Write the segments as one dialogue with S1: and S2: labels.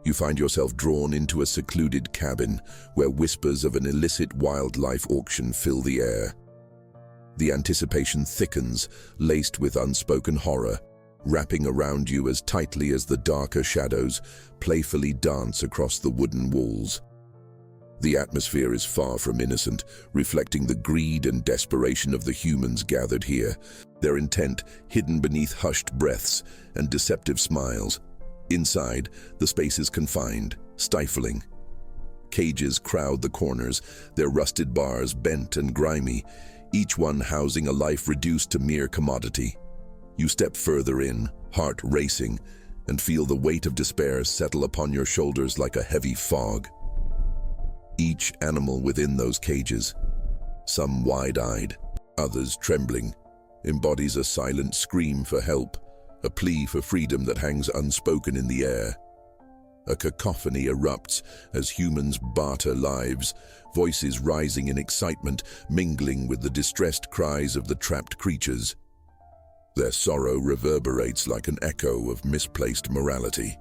S1: You find yourself drawn into a secluded cabin where whispers of an illicit wildlife auction fill the air. The anticipation thickens, laced with unspoken horror, wrapping around you as tightly as the darker shadows playfully dance across the wooden walls. The atmosphere is far from innocent, reflecting the greed and desperation of the humans gathered here, their intent hidden beneath hushed breaths and deceptive smiles. Inside, the space is confined, stifling. Cages crowd the corners, their rusted bars bent and grimy, each one housing a life reduced to mere commodity. You step further in, heart racing, and feel the weight of despair settle upon your shoulders like a heavy fog. Each animal within those cages, some wide-eyed, others trembling, embodies a silent scream for help, a plea for freedom that hangs unspoken in the air. A cacophony erupts as humans barter lives, voices rising in excitement, mingling with the distressed cries of the trapped creatures. Their sorrow reverberates like an echo of misplaced morality.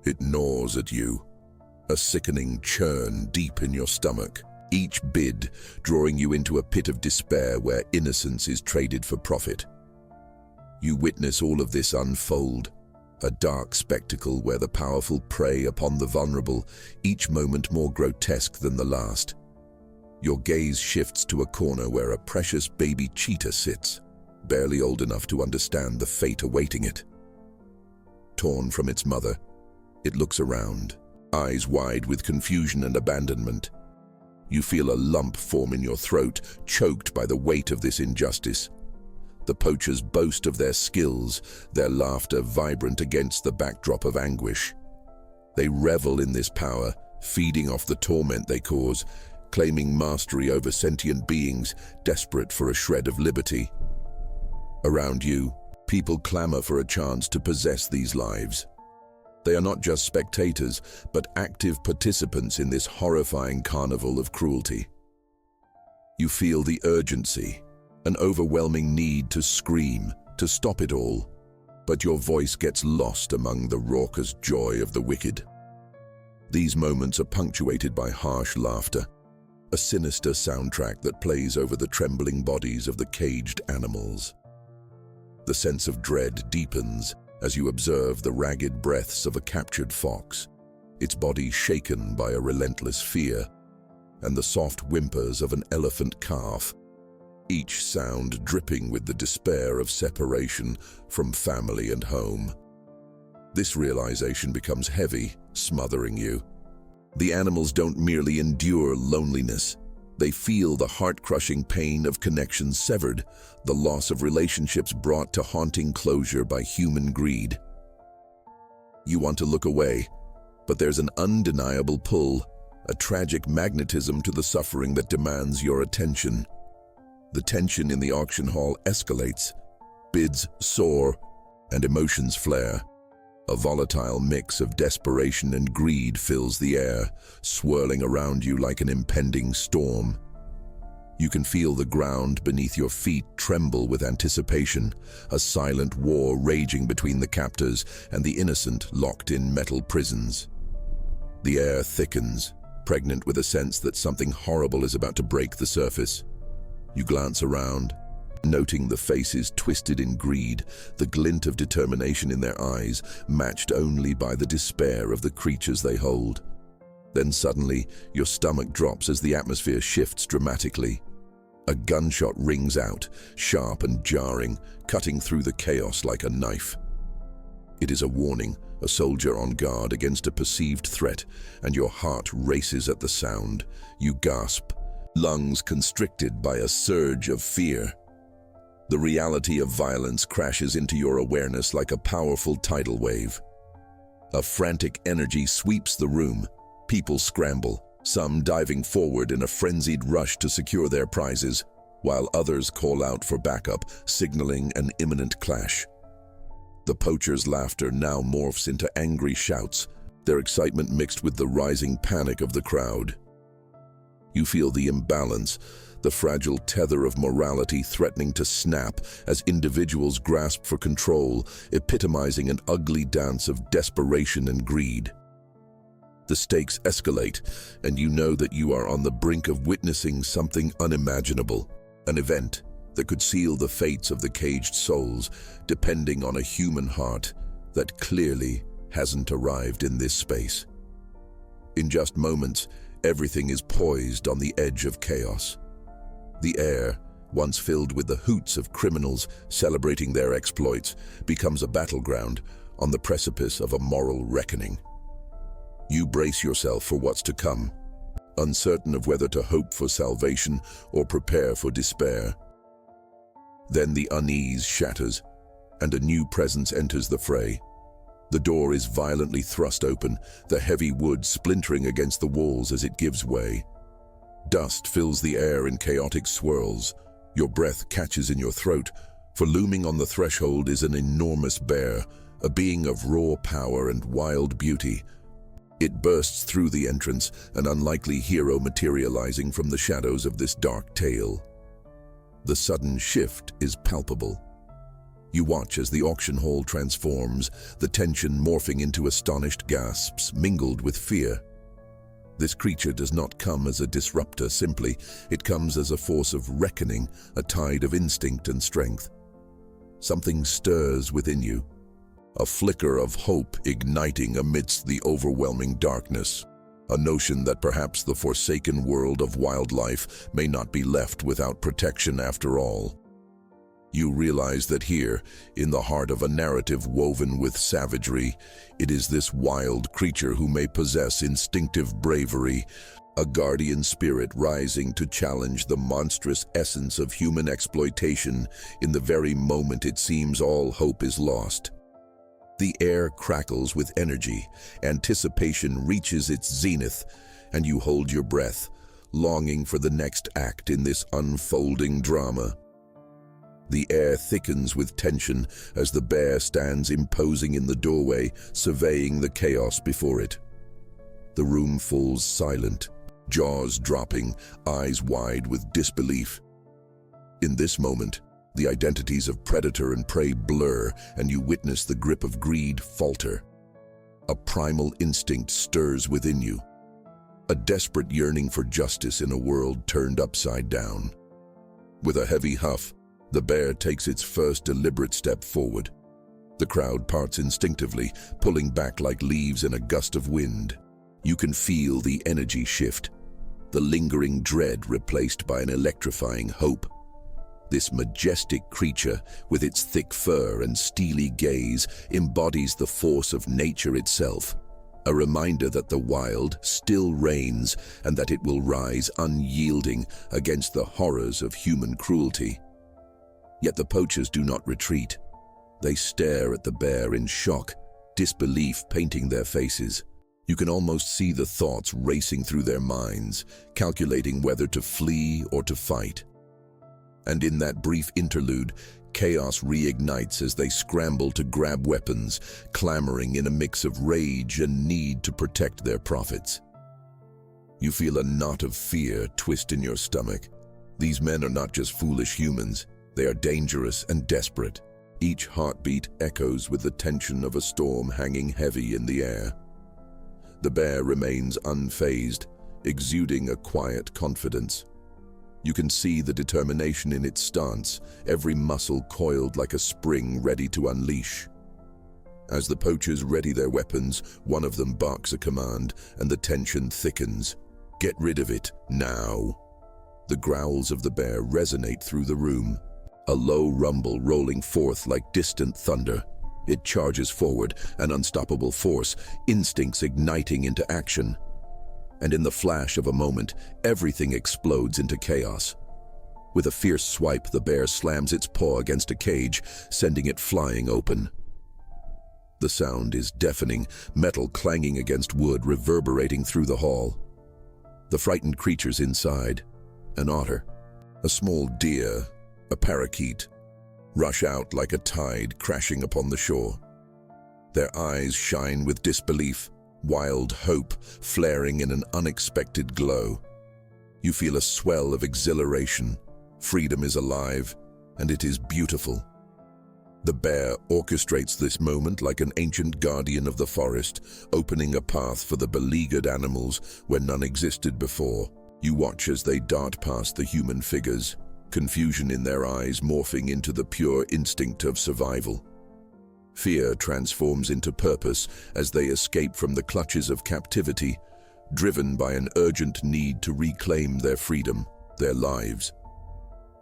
S1: It gnaws at you, a sickening churn deep in your stomach, each bid drawing you into a pit of despair where innocence is traded for profit. You witness all of this unfold, a dark spectacle where the powerful prey upon the vulnerable, each moment more grotesque than the last. Your gaze shifts to a corner where a precious baby cheetah sits, barely old enough to understand the fate awaiting it. Torn from its mother, it looks around, eyes wide with confusion and abandonment. You feel a lump form in your throat, choked by the weight of this injustice. The poachers boast of their skills, their laughter vibrant against the backdrop of anguish. They revel in this power, feeding off the torment they cause, claiming mastery over sentient beings desperate for a shred of liberty. Around you, people clamor for a chance to possess these lives. They are not just spectators, but active participants in this horrifying carnival of cruelty. You feel the urgency, an overwhelming need to scream, to stop it all, but your voice gets lost among the raucous joy of the wicked. These moments are punctuated by harsh laughter, a sinister soundtrack that plays over the trembling bodies of the caged animals. The sense of dread deepens as you observe the ragged breaths of a captured fox, its body shaken by a relentless fear, and the soft whimpers of an elephant calf, each sound dripping with the despair of separation from family and home. This realization becomes heavy, smothering you. The animals don't merely endure loneliness. They feel the heart-crushing pain of connections severed, the loss of relationships brought to haunting closure by human greed. You want to look away, but there's an undeniable pull, a tragic magnetism to the suffering that demands your attention. The tension in the auction hall escalates, bids soar, and emotions flare. A volatile mix of desperation and greed fills the air, swirling around you like an impending storm. You can feel the ground beneath your feet tremble with anticipation, a silent war raging between the captors and the innocent locked in metal prisons. The air thickens, pregnant with a sense that something horrible is about to break the surface. You glance around, noting the faces twisted in greed, the glint of determination in their eyes, matched only by the despair of the creatures they hold. Then suddenly, your stomach drops as the atmosphere shifts dramatically. A gunshot rings out, sharp and jarring, cutting through the chaos like a knife. It is a warning, a soldier on guard against a perceived threat, and your heart races at the sound. You gasp, lungs constricted by a surge of fear. The reality of violence crashes into your awareness like a powerful tidal wave. A frantic energy sweeps the room. People scramble, some diving forward in a frenzied rush to secure their prizes, while others call out for backup, signaling an imminent clash. The poachers' laughter now morphs into angry shouts, their excitement mixed with the rising panic of the crowd. You feel the imbalance, the fragile tether of morality threatening to snap as individuals grasp for control, epitomizing an ugly dance of desperation and greed. The stakes escalate, and you know that you are on the brink of witnessing something unimaginable, an event that could seal the fates of the caged souls, depending on a human heart that clearly hasn't arrived in this space. In just moments, everything is poised on the edge of chaos. The air, once filled with the hoots of criminals celebrating their exploits, becomes a battleground on the precipice of a moral reckoning. You brace yourself for what's to come, uncertain of whether to hope for salvation or prepare for despair. Then the unease shatters, and a new presence enters the fray. The door is violently thrust open, the heavy wood splintering against the walls as it gives way. Dust fills the air in chaotic swirls. Your breath catches in your throat, for looming on the threshold is an enormous bear, a being of raw power and wild beauty. It bursts through the entrance, an unlikely hero materializing from the shadows of this dark tale. The sudden shift is palpable. You watch as the auction hall transforms, the tension morphing into astonished gasps mingled with fear. This creature does not come as a disruptor simply, it comes as a force of reckoning, a tide of instinct and strength. Something stirs within you, a flicker of hope igniting amidst the overwhelming darkness, a notion that perhaps the forsaken world of wildlife may not be left without protection after all. You realize that here, in the heart of a narrative woven with savagery, it is this wild creature who may possess instinctive bravery, a guardian spirit rising to challenge the monstrous essence of human exploitation in the very moment it seems all hope is lost. The air crackles with energy, anticipation reaches its zenith, and you hold your breath, longing for the next act in this unfolding drama. The air thickens with tension as the bear stands imposing in the doorway, surveying the chaos before it. The room falls silent, jaws dropping, eyes wide with disbelief. In this moment, the identities of predator and prey blur, and you witness the grip of greed falter. A primal instinct stirs within you, a desperate yearning for justice in a world turned upside down. With a heavy huff, the bear takes its first deliberate step forward. The crowd parts instinctively, pulling back like leaves in a gust of wind. You can feel the energy shift, the lingering dread replaced by an electrifying hope. This majestic creature, with its thick fur and steely gaze, embodies the force of nature itself, a reminder that the wild still reigns and that it will rise unyielding against the horrors of human cruelty. Yet the poachers do not retreat. They stare at the bear in shock, disbelief painting their faces. You can almost see the thoughts racing through their minds, calculating whether to flee or to fight. And in that brief interlude, chaos reignites as they scramble to grab weapons, clamoring in a mix of rage and need to protect their profits. You feel a knot of fear twist in your stomach. These men are not just foolish humans. They are dangerous and desperate. Each heartbeat echoes with the tension of a storm hanging heavy in the air. The bear remains unfazed, exuding a quiet confidence. You can see the determination in its stance, every muscle coiled like a spring ready to unleash. As the poachers ready their weapons, one of them barks a command, and the tension thickens. Get rid of it, now. The growls of the bear resonate through the room, a low rumble rolling forth like distant thunder. It charges forward, an unstoppable force, instincts igniting into action. And in the flash of a moment, everything explodes into chaos. With a fierce swipe, the bear slams its paw against a cage, sending it flying open. The sound is deafening, metal clanging against wood reverberating through the hall. The frightened creatures inside, an otter, a small deer, a parakeet, rush out like a tide crashing upon the shore. Their eyes shine with disbelief, wild hope flaring in an unexpected glow. You feel a swell of exhilaration. Freedom is alive, and it is beautiful. The bear orchestrates this moment like an ancient guardian of the forest, opening a path for the beleaguered animals where none existed before. You watch as they dart past the human figures, confusion in their eyes morphing into the pure instinct of survival. Fear transforms into purpose as they escape from the clutches of captivity, driven by an urgent need to reclaim their freedom, their lives.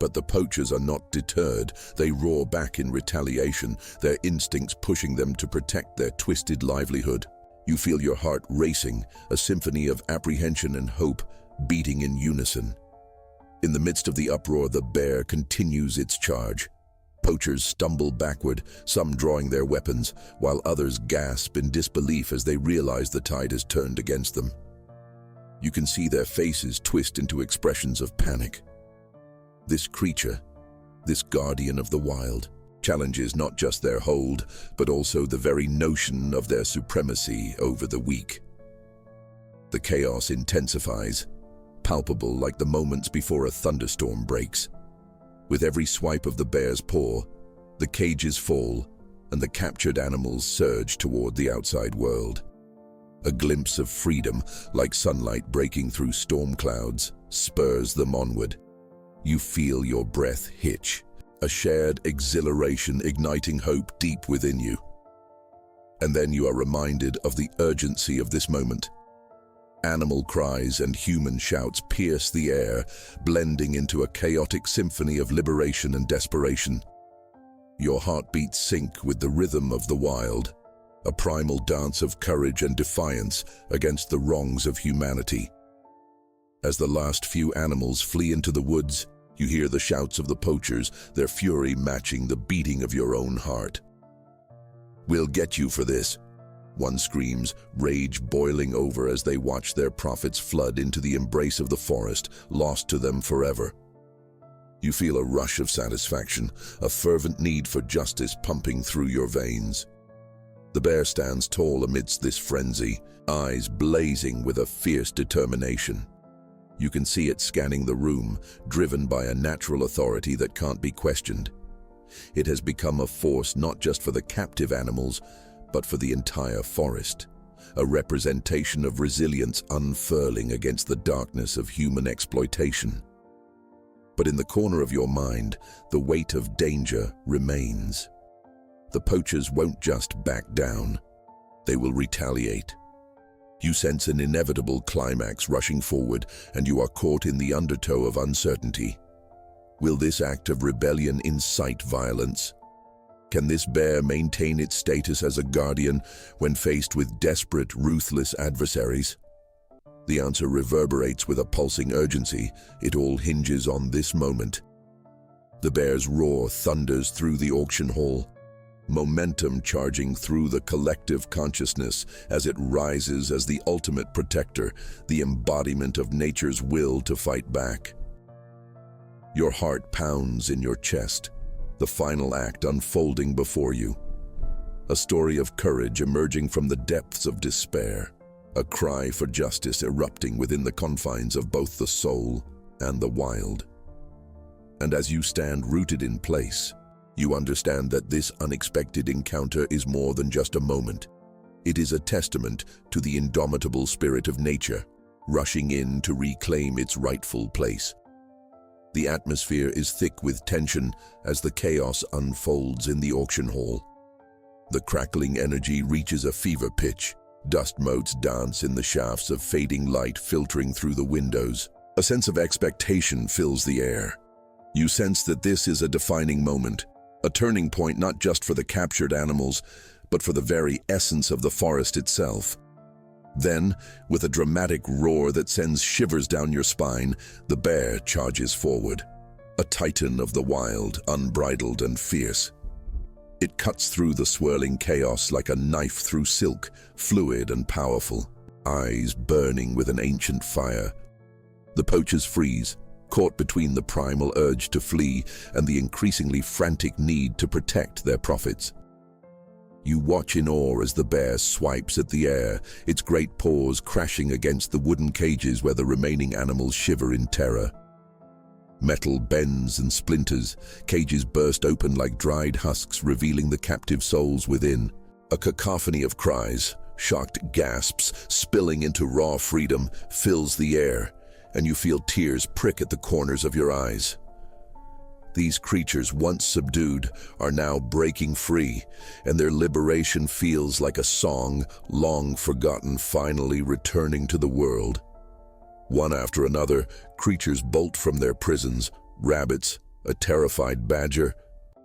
S1: But the poachers are not deterred. They roar back in retaliation, their instincts pushing them to protect their twisted livelihood. You feel your heart racing, a symphony of apprehension and hope beating in unison. In the midst of the uproar, the bear continues its charge. Poachers stumble backward, some drawing their weapons, while others gasp in disbelief as they realize the tide has turned against them. You can see their faces twist into expressions of panic. This creature, this guardian of the wild, challenges not just their hold, but also the very notion of their supremacy over the weak. The chaos intensifies, palpable like the moments before a thunderstorm breaks. With every swipe of the bear's paw, the cages fall and the captured animals surge toward the outside world. A glimpse of freedom, like sunlight breaking through storm clouds, spurs them onward. You feel your breath hitch, a shared exhilaration igniting hope deep within you. And then you are reminded of the urgency of this moment. Animal cries and human shouts pierce the air, blending into a chaotic symphony of liberation and desperation. Your heartbeats sync with the rhythm of the wild, a primal dance of courage and defiance against the wrongs of humanity. As the last few animals flee into the woods, you hear the shouts of the poachers, their fury matching the beating of your own heart. "We'll get you for this," one screams, rage boiling over as they watch their profits flood into the embrace of the forest, lost to them forever. You feel a rush of satisfaction, a fervent need for justice pumping through your veins. The bear stands tall amidst this frenzy, eyes blazing with a fierce determination. You can see it scanning the room, driven by a natural authority that can't be questioned. It has become a force not just for the captive animals, but for the entire forest, a representation of resilience unfurling against the darkness of human exploitation. But in the corner of your mind, the weight of danger remains. The poachers won't just back down, they will retaliate. You sense an inevitable climax rushing forward, and you are caught in the undertow of uncertainty. Will this act of rebellion incite violence? Can this bear maintain its status as a guardian when faced with desperate, ruthless adversaries? The answer reverberates with a pulsing urgency. It all hinges on this moment. The bear's roar thunders through the auction hall, momentum charging through the collective consciousness as it rises as the ultimate protector, the embodiment of nature's will to fight back. Your heart pounds in your chest, the final act unfolding before you. A story of courage emerging from the depths of despair, a cry for justice erupting within the confines of both the soul and the wild. And as you stand rooted in place, you understand that this unexpected encounter is more than just a moment. It is a testament to the indomitable spirit of nature, rushing in to reclaim its rightful place. The atmosphere is thick with tension as the chaos unfolds in the auction hall. The crackling energy reaches a fever pitch. Dust motes dance in the shafts of fading light filtering through the windows. A sense of expectation fills the air. You sense that this is a defining moment, a turning point not just for the captured animals, but for the very essence of the forest itself. Then, with a dramatic roar that sends shivers down your spine, the bear charges forward. A titan of the wild, unbridled and fierce. It cuts through the swirling chaos like a knife through silk, fluid and powerful, eyes burning with an ancient fire. The poachers freeze, caught between the primal urge to flee and the increasingly frantic need to protect their profits. You watch in awe as the bear swipes at the air, its great paws crashing against the wooden cages where the remaining animals shiver in terror. Metal bends and splinters, cages burst open like dried husks, revealing the captive souls within. A cacophony of cries, shocked gasps, spilling into raw freedom, fills the air, and you feel tears prick at the corners of your eyes. These creatures, once subdued, are now breaking free, and their liberation feels like a song, long forgotten, finally returning to the world. One after another, creatures bolt from their prisons: rabbits, a terrified badger,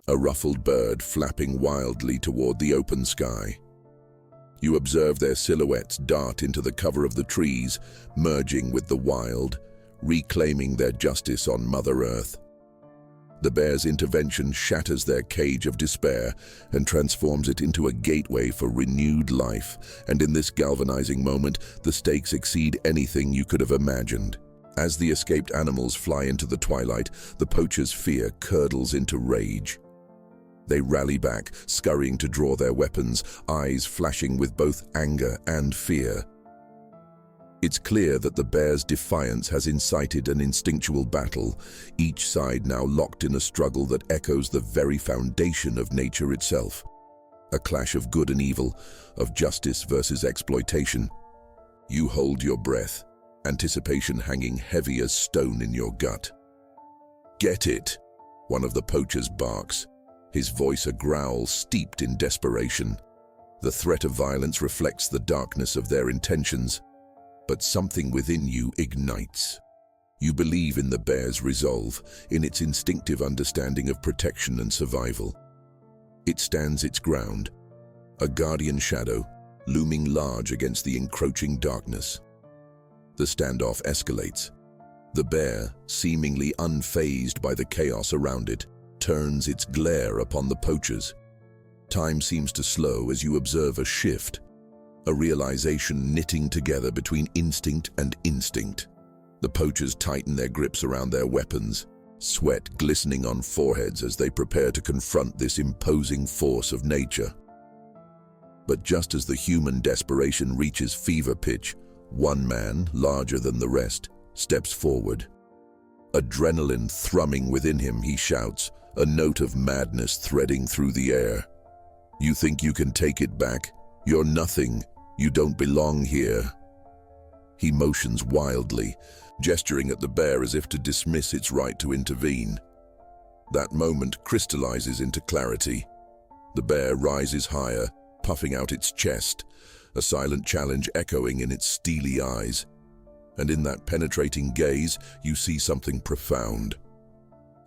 S1: a ruffled bird flapping wildly toward the open sky. You observe their silhouettes dart into the cover of the trees, merging with the wild, reclaiming their justice on Mother Earth. The bear's intervention shatters their cage of despair and transforms it into a gateway for renewed life, and in this galvanizing moment, the stakes exceed anything you could have imagined. As the escaped animals fly into the twilight, the poachers' fear curdles into rage. They rally back, scurrying to draw their weapons, eyes flashing with both anger and fear. It's clear that the bear's defiance has incited an instinctual battle, each side now locked in a struggle that echoes the very foundation of nature itself. A clash of good and evil, of justice versus exploitation. You hold your breath, anticipation hanging heavy as stone in your gut. "Get it!" one of the poachers barks, his voice a growl steeped in desperation. The threat of violence reflects the darkness of their intentions, but something within you ignites. You believe in the bear's resolve, in its instinctive understanding of protection and survival. It stands its ground, a guardian shadow, looming large against the encroaching darkness. The standoff escalates. The bear, seemingly unfazed by the chaos around it, turns its glare upon the poachers. Time seems to slow as you observe a shift, a realization knitting together between instinct and instinct. The poachers tighten their grips around their weapons, sweat glistening on foreheads as they prepare to confront this imposing force of nature. But just as the human desperation reaches fever pitch, one man, larger than the rest, steps forward. Adrenaline thrumming within him, he shouts, a note of madness threading through the air. "You think you can take it back? You're nothing. You don't belong here." He motions wildly, gesturing at the bear as if to dismiss its right to intervene. That moment crystallizes into clarity. The bear rises higher, puffing out its chest, a silent challenge echoing in its steely eyes. And in that penetrating gaze, you see something profound.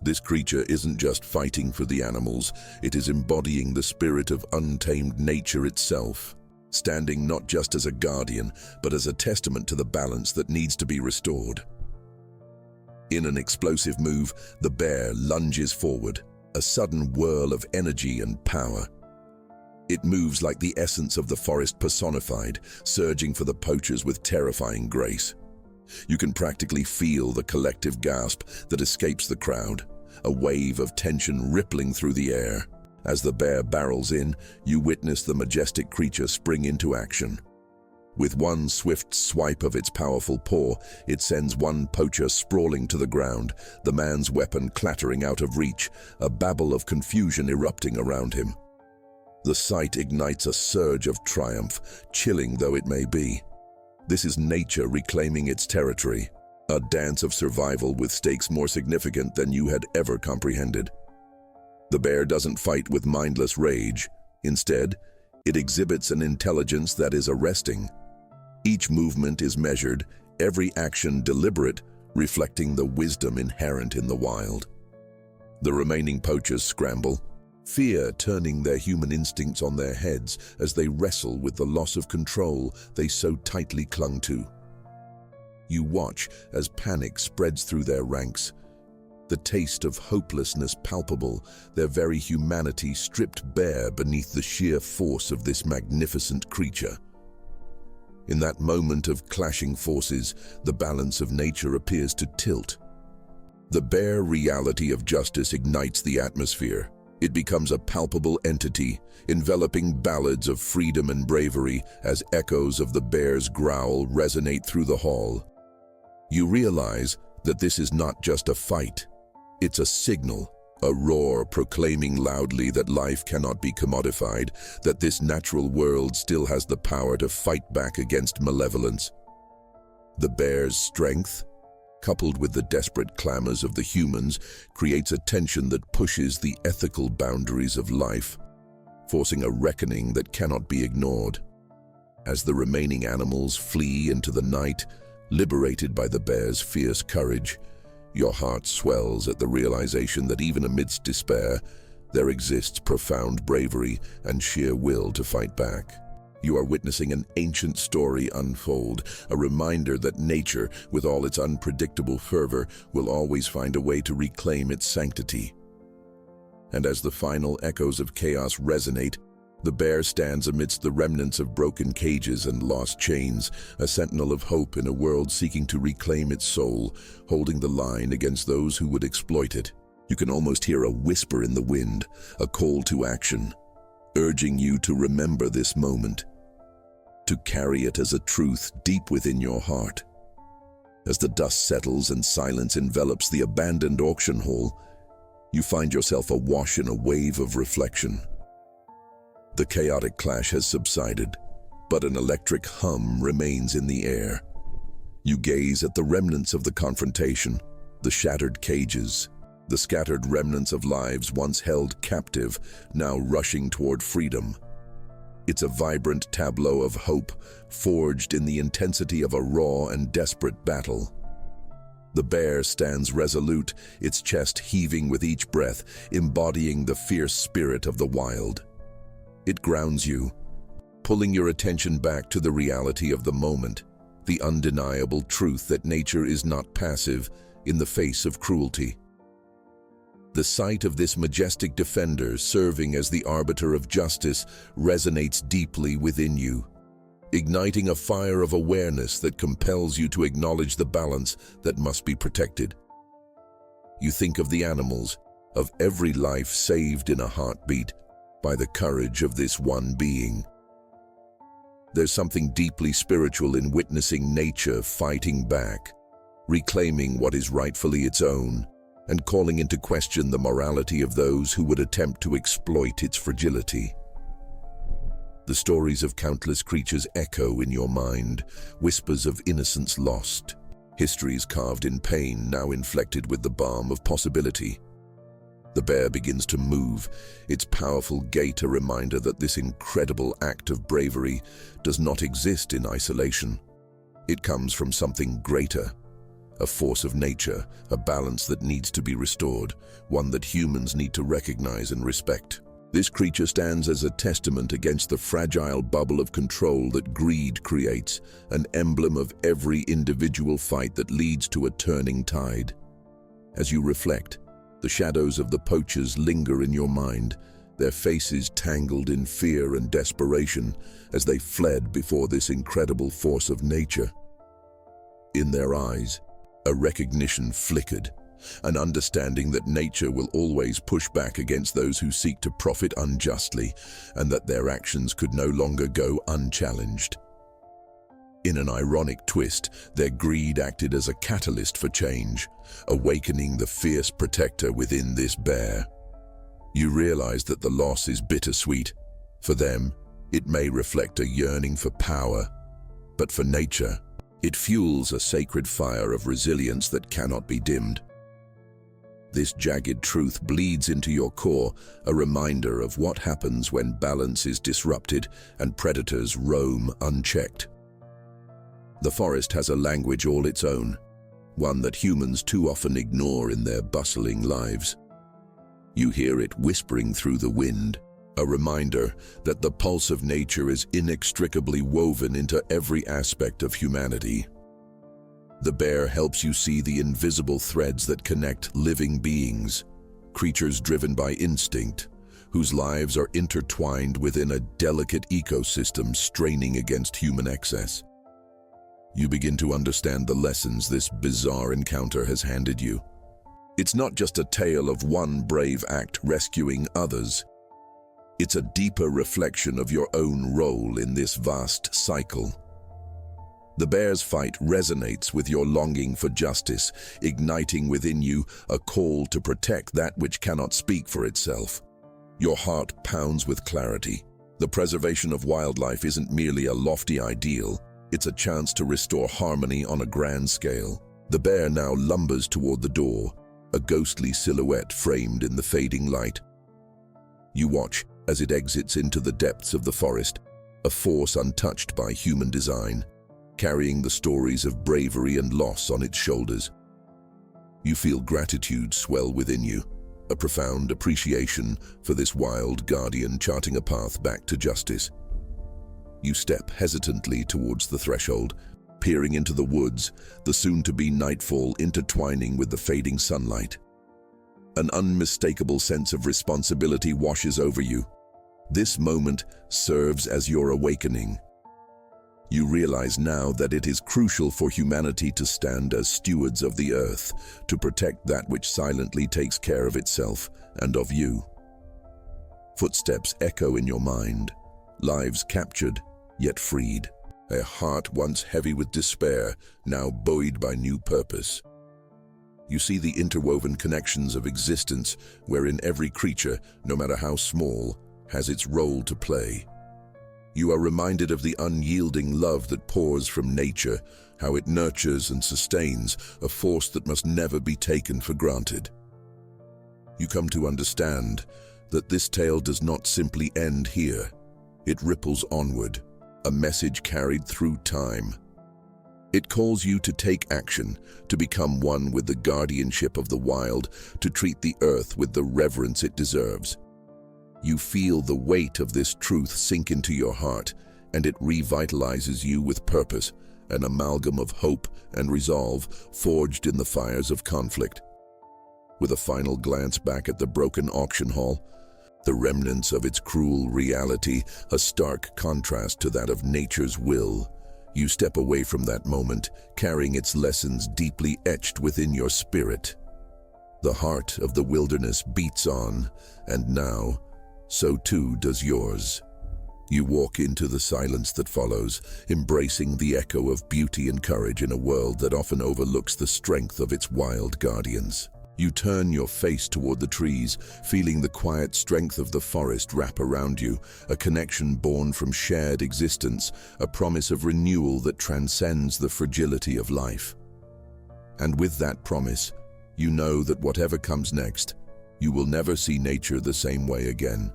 S1: This creature isn't just fighting for the animals, it is embodying the spirit of untamed nature itself, standing not just as a guardian, but as a testament to the balance that needs to be restored. In an explosive move, the bear lunges forward, a sudden whirl of energy and power. It moves like the essence of the forest personified, surging for the poachers with terrifying grace. You can practically feel the collective gasp that escapes the crowd, a wave of tension rippling through the air. As the bear barrels in, you witness the majestic creature spring into action. With one swift swipe of its powerful paw, it sends one poacher sprawling to the ground, the man's weapon clattering out of reach, a babble of confusion erupting around him. The sight ignites a surge of triumph, chilling though it may be. This is nature reclaiming its territory, a dance of survival with stakes more significant than you had ever comprehended. The bear doesn't fight with mindless rage. Instead, it exhibits an intelligence that is arresting. Each movement is measured, every action deliberate, reflecting the wisdom inherent in the wild. The remaining poachers scramble, fear turning their human instincts on their heads as they wrestle with the loss of control they so tightly clung to. You watch as panic spreads through their ranks, the taste of hopelessness palpable, their very humanity stripped bare beneath the sheer force of this magnificent creature. In that moment of clashing forces, the balance of nature appears to tilt. The bare reality of justice ignites the atmosphere. It becomes a palpable entity, enveloping ballads of freedom and bravery as echoes of the bear's growl resonate through the hall. You realize that this is not just a fight, It's a signal, a roar proclaiming loudly that life cannot be commodified, that this natural world still has the power to fight back against malevolence. The bear's strength, coupled with the desperate clamors of the humans, creates a tension that pushes the ethical boundaries of life, forcing a reckoning that cannot be ignored. As the remaining animals flee into the night, liberated by the bear's fierce courage, your heart swells at the realization that even amidst despair, there exists profound bravery and sheer will to fight back. You are witnessing an ancient story unfold, a reminder that nature, with all its unpredictable fervor, will always find a way to reclaim its sanctity. And as the final echoes of chaos resonate, the bear stands amidst the remnants of broken cages and lost chains, a sentinel of hope in a world seeking to reclaim its soul, holding the line against those who would exploit it. You can almost hear a whisper in the wind, a call to action, urging you to remember this moment, to carry it as a truth deep within your heart. As the dust settles and silence envelops the abandoned auction hall, you find yourself awash in a wave of reflection. The chaotic clash has subsided, but an electric hum remains in the air. You gaze at the remnants of the confrontation, the shattered cages, the scattered remnants of lives once held captive, now rushing toward freedom. It's a vibrant tableau of hope, forged in the intensity of a raw and desperate battle. The bear stands resolute, its chest heaving with each breath, embodying the fierce spirit of the wild. It grounds you, pulling your attention back to the reality of the moment, the undeniable truth that nature is not passive in the face of cruelty. The sight of this majestic defender serving as the arbiter of justice resonates deeply within you, igniting a fire of awareness that compels you to acknowledge the balance that must be protected. You think of the animals, of every life saved in a heartbeat by the courage of this one being. There's something deeply spiritual in witnessing nature fighting back, reclaiming what is rightfully its own, and calling into question the morality of those who would attempt to exploit its fragility. The stories of countless creatures echo in your mind, whispers of innocence lost, histories carved in pain now inflected with the balm of possibility. The bear begins to move, its powerful gait a reminder that this incredible act of bravery does not exist in isolation. It comes from something greater, a force of nature, a balance that needs to be restored, one that humans need to recognize and respect. This creature stands as a testament against the fragile bubble of control that greed creates, an emblem of every individual fight that leads to a turning tide. As you reflect, the shadows of the poachers linger in your mind, their faces tangled in fear and desperation as they fled before this incredible force of nature. In their eyes, a recognition flickered, an understanding that nature will always push back against those who seek to profit unjustly, and that their actions could no longer go unchallenged. In an ironic twist, their greed acted as a catalyst for change, awakening the fierce protector within this bear. You realize that the loss is bittersweet. For them, it may reflect a yearning for power, but for nature, it fuels a sacred fire of resilience that cannot be dimmed. This jagged truth bleeds into your core, a reminder of what happens when balance is disrupted and predators roam unchecked. The forest has a language all its own, one that humans too often ignore in their bustling lives. You hear it whispering through the wind, a reminder that the pulse of nature is inextricably woven into every aspect of humanity. The bear helps you see the invisible threads that connect living beings, creatures driven by instinct, whose lives are intertwined within a delicate ecosystem straining against human excess. You begin to understand the lessons this bizarre encounter has handed you. It's not just a tale of one brave act rescuing others. It's a deeper reflection of your own role in this vast cycle. The bear's fight resonates with your longing for justice, igniting within you a call to protect that which cannot speak for itself. Your heart pounds with clarity. The preservation of wildlife isn't merely a lofty ideal, it's a chance to restore harmony on a grand scale. The bear now lumbers toward the door, a ghostly silhouette framed in the fading light. You watch as it exits into the depths of the forest, a force untouched by human design, carrying the stories of bravery and loss on its shoulders. You feel gratitude swell within you, a profound appreciation for this wild guardian charting a path back to justice. You step hesitantly towards the threshold, peering into the woods, the soon-to-be nightfall intertwining with the fading sunlight. An unmistakable sense of responsibility washes over you. This moment serves as your awakening. You realize now that it is crucial for humanity to stand as stewards of the earth, to protect that which silently takes care of itself and of you. Footsteps echo in your mind, lives captured, yet freed. A heart once heavy with despair, now buoyed by new purpose. You see the interwoven connections of existence wherein every creature, no matter how small, has its role to play. You are reminded of the unyielding love that pours from nature, how it nurtures and sustains, a force that must never be taken for granted. You come to understand that this tale does not simply end here. It ripples onward, a message carried through time. It calls you to take action, to become one with the guardianship of the wild, to treat the earth with the reverence it deserves. You feel the weight of this truth sink into your heart, and it revitalizes you with purpose, an amalgam of hope and resolve forged in the fires of conflict. With a final glance back at the broken auction hall, the remnants of its cruel reality, a stark contrast to that of nature's will, you step away from that moment, carrying its lessons deeply etched within your spirit. The heart of the wilderness beats on, and now, so too does yours. You walk into the silence that follows, embracing the echo of beauty and courage in a world that often overlooks the strength of its wild guardians. You turn your face toward the trees, feeling the quiet strength of the forest wrap around you, a connection born from shared existence, a promise of renewal that transcends the fragility of life. And with that promise, you know that whatever comes next, you will never see nature the same way again.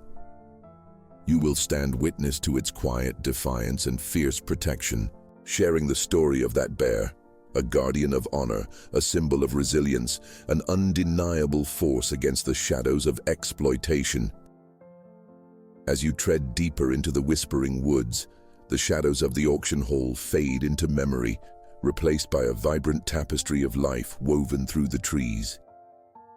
S1: You will stand witness to its quiet defiance and fierce protection, sharing the story of that bear, a guardian of honor, a symbol of resilience, an undeniable force against the shadows of exploitation. As you tread deeper into the whispering woods, the shadows of the auction hall fade into memory, replaced by a vibrant tapestry of life woven through the trees.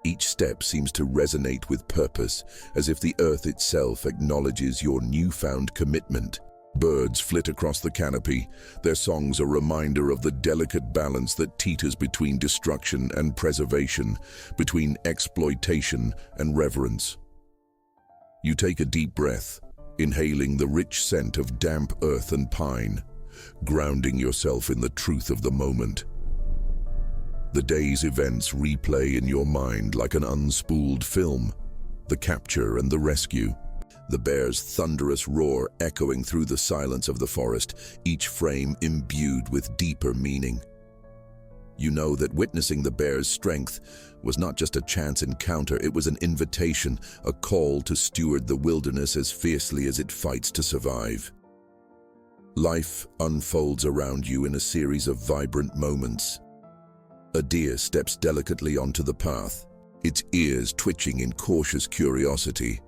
S1: Each step seems to resonate with purpose, as if the earth itself acknowledges your newfound commitment. Birds flit across the canopy, their songs a reminder of the delicate balance that teeters between destruction and preservation, between exploitation and reverence. You take a deep breath, inhaling the rich scent of damp earth and pine, grounding yourself in the truth of the moment. The day's events replay in your mind like an unspooled film, the capture and the rescue, the bear's thunderous roar echoing through the silence of the forest, each frame imbued with deeper meaning. You know that witnessing the bear's strength was not just a chance encounter, it was an invitation, a call to steward the wilderness as fiercely as it fights to survive. Life unfolds around you in a series of vibrant moments. A deer steps delicately onto the path, its ears twitching in cautious curiosity.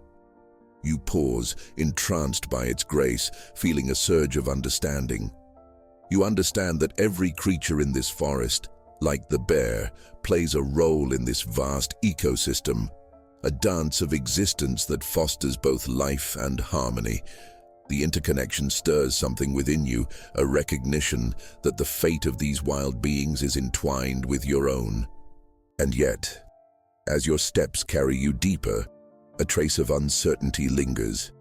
S1: You pause, entranced by its grace, feeling a surge of understanding. You understand that every creature in this forest, like the bear, plays a role in this vast ecosystem, a dance of existence that fosters both life and harmony. The interconnection stirs something within you, a recognition that the fate of these wild beings is entwined with your own. And yet, as your steps carry you deeper, a trace of uncertainty lingers.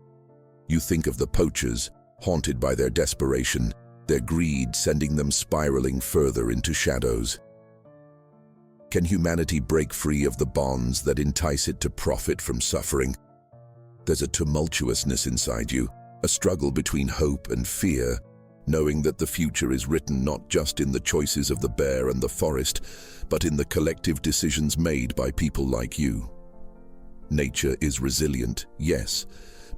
S1: You think of the poachers, haunted by their desperation, their greed sending them spiraling further into shadows. Can humanity break free of the bonds that entice it to profit from suffering? There's a tumultuousness inside you, a struggle between hope and fear, knowing that the future is written not just in the choices of the bear and the forest, but in the collective decisions made by people like you. Nature is resilient, yes,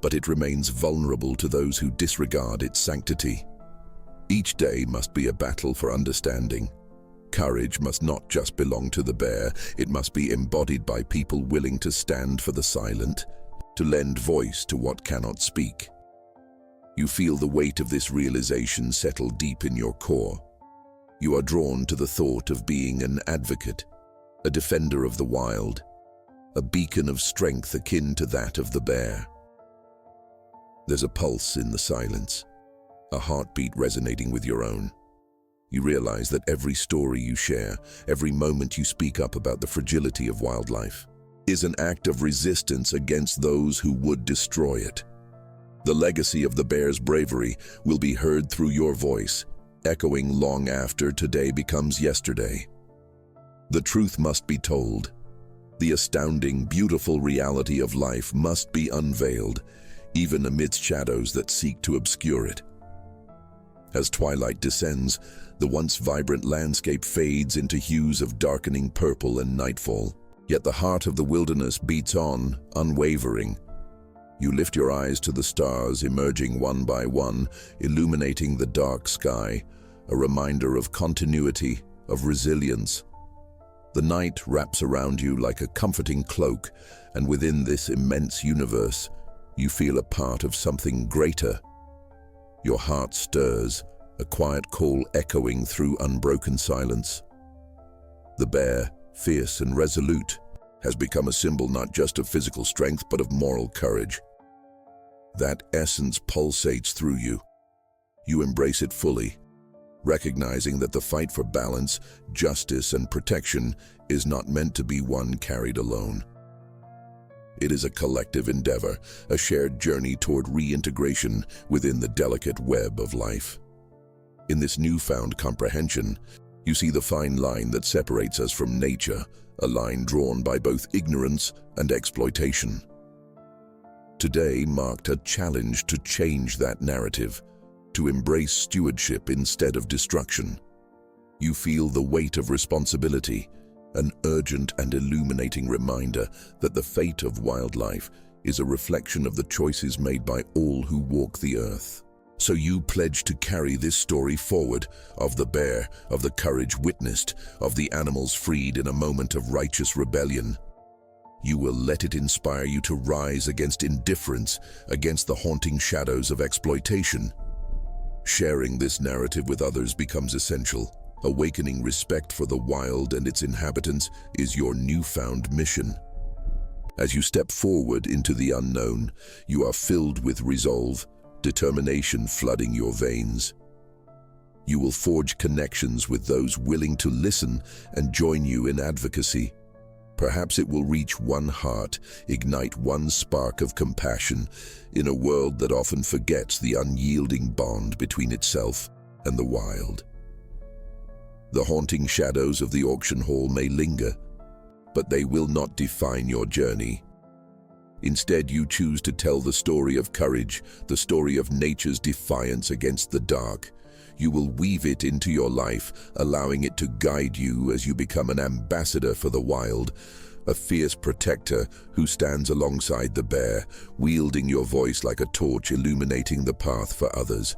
S1: but it remains vulnerable to those who disregard its sanctity. Each day must be a battle for understanding. Courage must not just belong to the bear, it must be embodied by people willing to stand for the silent, to lend voice to what cannot speak. You feel the weight of this realization settle deep in your core. You are drawn to the thought of being an advocate, a defender of the wild, a beacon of strength akin to that of the bear. There's a pulse in the silence, a heartbeat resonating with your own. You realize that every story you share, every moment you speak up about the fragility of wildlife, is an act of resistance against those who would destroy it. The legacy of the bear's bravery will be heard through your voice, echoing long after today becomes yesterday. The truth must be told. The astounding, beautiful reality of life must be unveiled, even amidst shadows that seek to obscure it. As twilight descends, the once vibrant landscape fades into hues of darkening purple and nightfall. Yet the heart of the wilderness beats on, unwavering. You lift your eyes to the stars emerging one by one, illuminating the dark sky, a reminder of continuity, of resilience. The night wraps around you like a comforting cloak, and within this immense universe, you feel a part of something greater. Your heart stirs, a quiet call echoing through unbroken silence. The bear, fierce and resolute, has become a symbol not just of physical strength but of moral courage. That essence pulsates through you. You embrace it fully, recognizing that the fight for balance, justice, and protection is not meant to be one carried alone. It is a collective endeavor, a shared journey toward reintegration within the delicate web of life. In this newfound comprehension, you see the fine line that separates us from nature, a line drawn by both ignorance and exploitation. Today marked a challenge to change that narrative, to embrace stewardship instead of destruction. You feel the weight of responsibility, an urgent and illuminating reminder that the fate of wildlife is a reflection of the choices made by all who walk the earth. So you pledge to carry this story forward, of the bear, of the courage witnessed, of the animals freed in a moment of righteous rebellion. You will let it inspire you to rise against indifference, against the haunting shadows of exploitation. Sharing this narrative with others becomes essential. Awakening respect for the wild and its inhabitants is your newfound mission. As you step forward into the unknown, you are filled with resolve, determination flooding your veins. You will forge connections with those willing to listen and join you in advocacy. Perhaps it will reach one heart, ignite one spark of compassion in a world that often forgets the unyielding bond between itself and the wild. The haunting shadows of the auction hall may linger, but they will not define your journey. Instead, you choose to tell the story of courage, the story of nature's defiance against the dark. You will weave it into your life, allowing it to guide you as you become an ambassador for the wild, a fierce protector who stands alongside the bear, wielding your voice like a torch illuminating the path for others.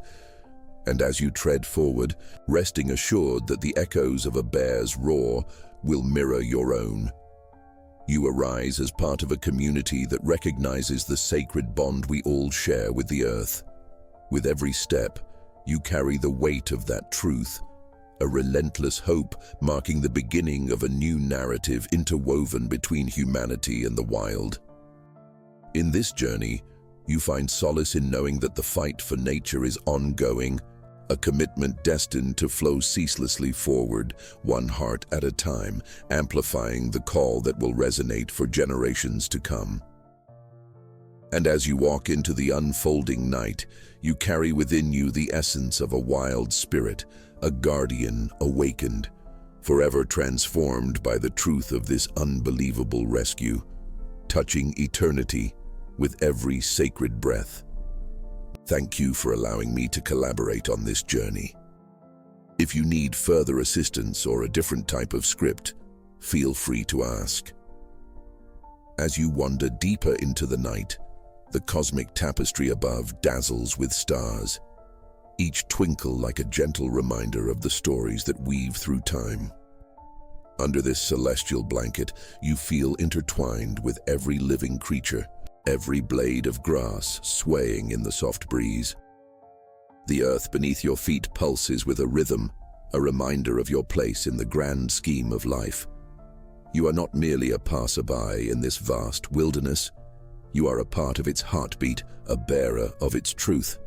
S1: And as you tread forward, resting assured that the echoes of a bear's roar will mirror your own. You arise as part of a community that recognizes the sacred bond we all share with the earth. With every step, you carry the weight of that truth, a relentless hope marking the beginning of a new narrative interwoven between humanity and the wild. In this journey, you find solace in knowing that the fight for nature is ongoing, a commitment destined to flow ceaselessly forward, one heart at a time, amplifying the call that will resonate for generations to come. And as you walk into the unfolding night, you carry within you the essence of a wild spirit, a guardian awakened, forever transformed by the truth of this unbelievable rescue, touching eternity with every sacred breath. Thank you for allowing me to collaborate on this journey. If you need further assistance or a different type of script, feel free to ask. As you wander deeper into the night, the cosmic tapestry above dazzles with stars, each twinkle like a gentle reminder of the stories that weave through time. Under this celestial blanket, you feel intertwined with every living creature, every blade of grass swaying in the soft breeze. The earth beneath your feet pulses with a rhythm, a reminder of your place in the grand scheme of life. You are not merely a passerby in this vast wilderness. You are a part of its heartbeat, a bearer of its truth.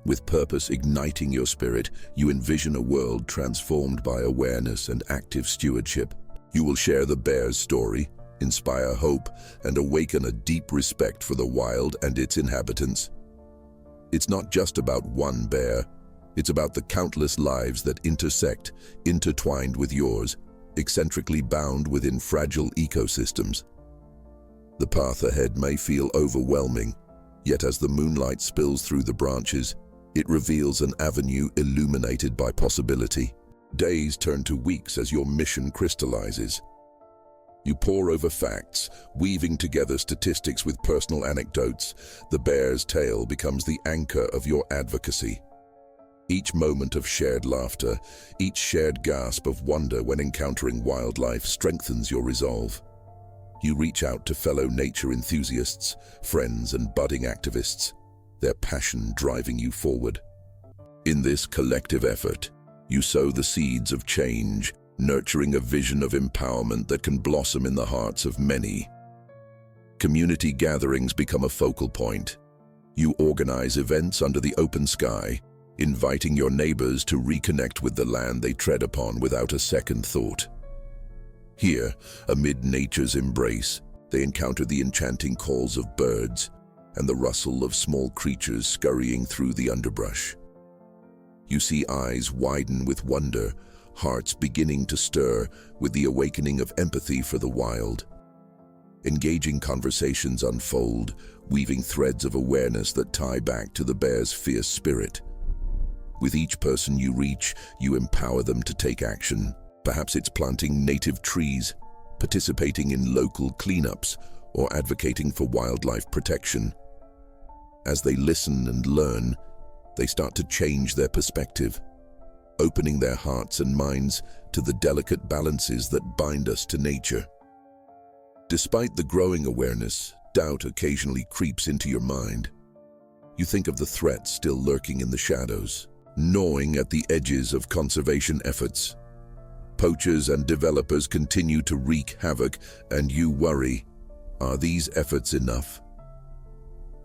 S1: With purpose igniting your spirit, you envision a world transformed by awareness and active stewardship. You will share the bear's story, inspire hope, and awaken a deep respect for the wild and its inhabitants. It's not just about one bear. It's about the countless lives that intersect, intertwined with yours, eccentrically bound within fragile ecosystems. The path ahead may feel overwhelming, yet as the moonlight spills through the branches, it reveals an avenue illuminated by possibility. Days turn to weeks as your mission crystallizes. You pore over facts, weaving together statistics with personal anecdotes. The bear's tale becomes the anchor of your advocacy. Each moment of shared laughter, each shared gasp of wonder when encountering wildlife strengthens your resolve. You reach out to fellow nature enthusiasts, friends and budding activists, their passion driving you forward. In this collective effort, you sow the seeds of change, nurturing a vision of empowerment that can blossom in the hearts of many. Community gatherings become a focal point. You organize events under the open sky, inviting your neighbors to reconnect with the land they tread upon without a second thought. Here, amid nature's embrace, they encounter the enchanting calls of birds and the rustle of small creatures scurrying through the underbrush. You see eyes widen with wonder, hearts beginning to stir with the awakening of empathy for the wild. Engaging conversations unfold, weaving threads of awareness that tie back to the bear's fierce spirit. With each person you reach, you empower them to take action. Perhaps it's planting native trees, participating in local cleanups, or advocating for wildlife protection. As they listen and learn, they start to change their perspective, opening their hearts and minds to the delicate balances that bind us to nature. Despite the growing awareness, doubt occasionally creeps into your mind. You think of the threats still lurking in the shadows, gnawing at the edges of conservation efforts. Poachers and developers continue to wreak havoc, and you worry, are these efforts enough?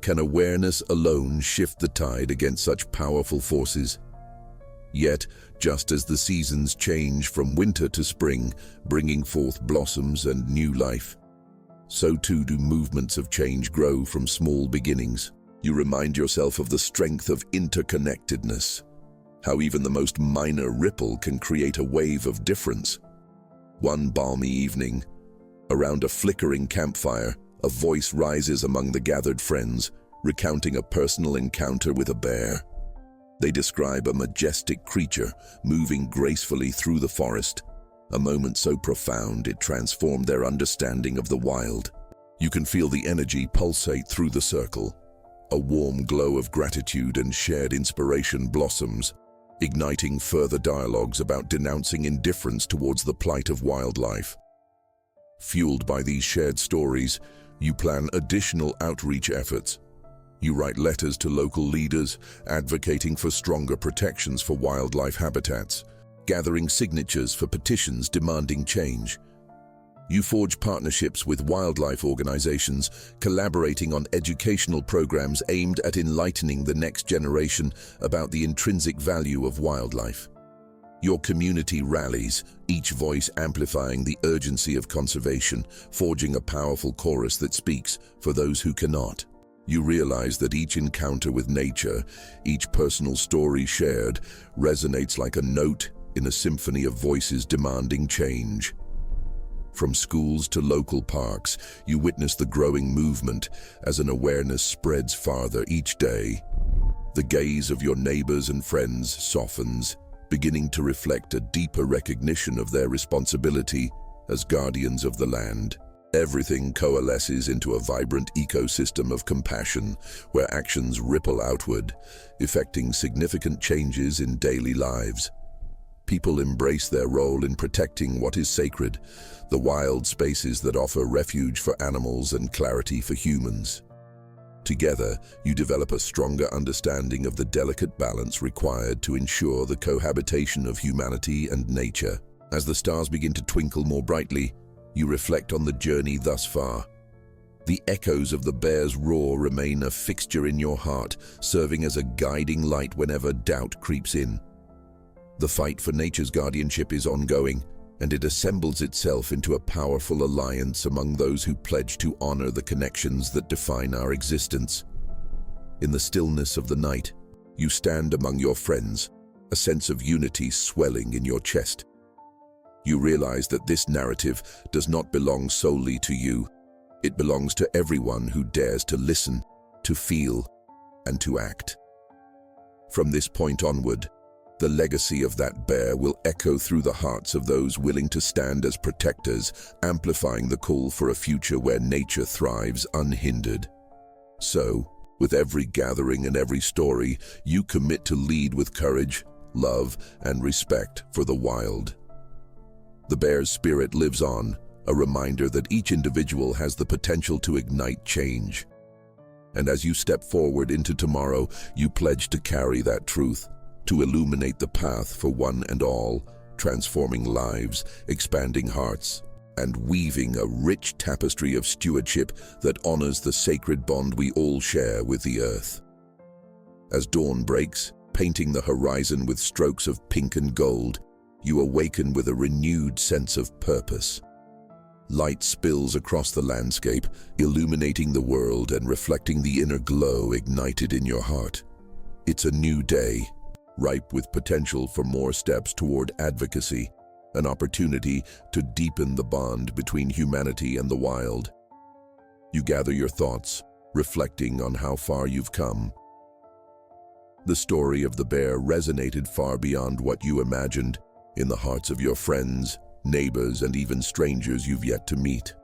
S1: Can awareness alone shift the tide against such powerful forces? Yet, just as the seasons change from winter to spring, bringing forth blossoms and new life, so too do movements of change grow from small beginnings. You remind yourself of the strength of interconnectedness, how even the most minor ripple can create a wave of difference. One balmy evening, around a flickering campfire, a voice rises among the gathered friends, recounting a personal encounter with a bear. They describe a majestic creature moving gracefully through the forest, a moment so profound it transformed their understanding of the wild. You can feel the energy pulsate through the circle. A warm glow of gratitude and shared inspiration blossoms, igniting further dialogues about denouncing indifference towards the plight of wildlife. Fueled by these shared stories, you plan additional outreach efforts. You write letters to local leaders, advocating for stronger protections for wildlife habitats, gathering signatures for petitions demanding change. You forge partnerships with wildlife organizations, collaborating on educational programs aimed at enlightening the next generation about the intrinsic value of wildlife. Your community rallies, each voice amplifying the urgency of conservation, forging a powerful chorus that speaks for those who cannot. You realize that each encounter with nature, each personal story shared, resonates like a note in a symphony of voices demanding change. From schools to local parks, you witness the growing movement as an awareness spreads farther each day. The gaze of your neighbors and friends softens, beginning to reflect a deeper recognition of their responsibility as guardians of the land. Everything coalesces into a vibrant ecosystem of compassion where actions ripple outward, effecting significant changes in daily lives. People embrace their role in protecting what is sacred, the wild spaces that offer refuge for animals and clarity for humans. Together, you develop a stronger understanding of the delicate balance required to ensure the cohabitation of humanity and nature. As the stars begin to twinkle more brightly, you reflect on the journey thus far. The echoes of the bear's roar remain a fixture in your heart, serving as a guiding light whenever doubt creeps in. The fight for nature's guardianship is ongoing, and it assembles itself into a powerful alliance among those who pledge to honor the connections that define our existence. In the stillness of the night, you stand among your friends, a sense of unity swelling in your chest. You realize that this narrative does not belong solely to you. It belongs to everyone who dares to listen, to feel, and to act. From this point onward, the legacy of that bear will echo through the hearts of those willing to stand as protectors, amplifying the call for a future where nature thrives unhindered. So, with every gathering and every story, you commit to lead with courage, love, and respect for the wild. The bear's spirit lives on, a reminder that each individual has the potential to ignite change. And as you step forward into tomorrow, you pledge to carry that truth, to illuminate the path for one and all, transforming lives, expanding hearts, and weaving a rich tapestry of stewardship that honors the sacred bond we all share with the earth. As dawn breaks, painting the horizon with strokes of pink and gold, you awaken with a renewed sense of purpose. Light spills across the landscape, illuminating the world and reflecting the inner glow ignited in your heart. It's a new day, ripe with potential for more steps toward advocacy, an opportunity to deepen the bond between humanity and the wild. You gather your thoughts, reflecting on how far you've come. The story of the bear resonated far beyond what you imagined, in the hearts of your friends, neighbors, and even strangers you've yet to meet.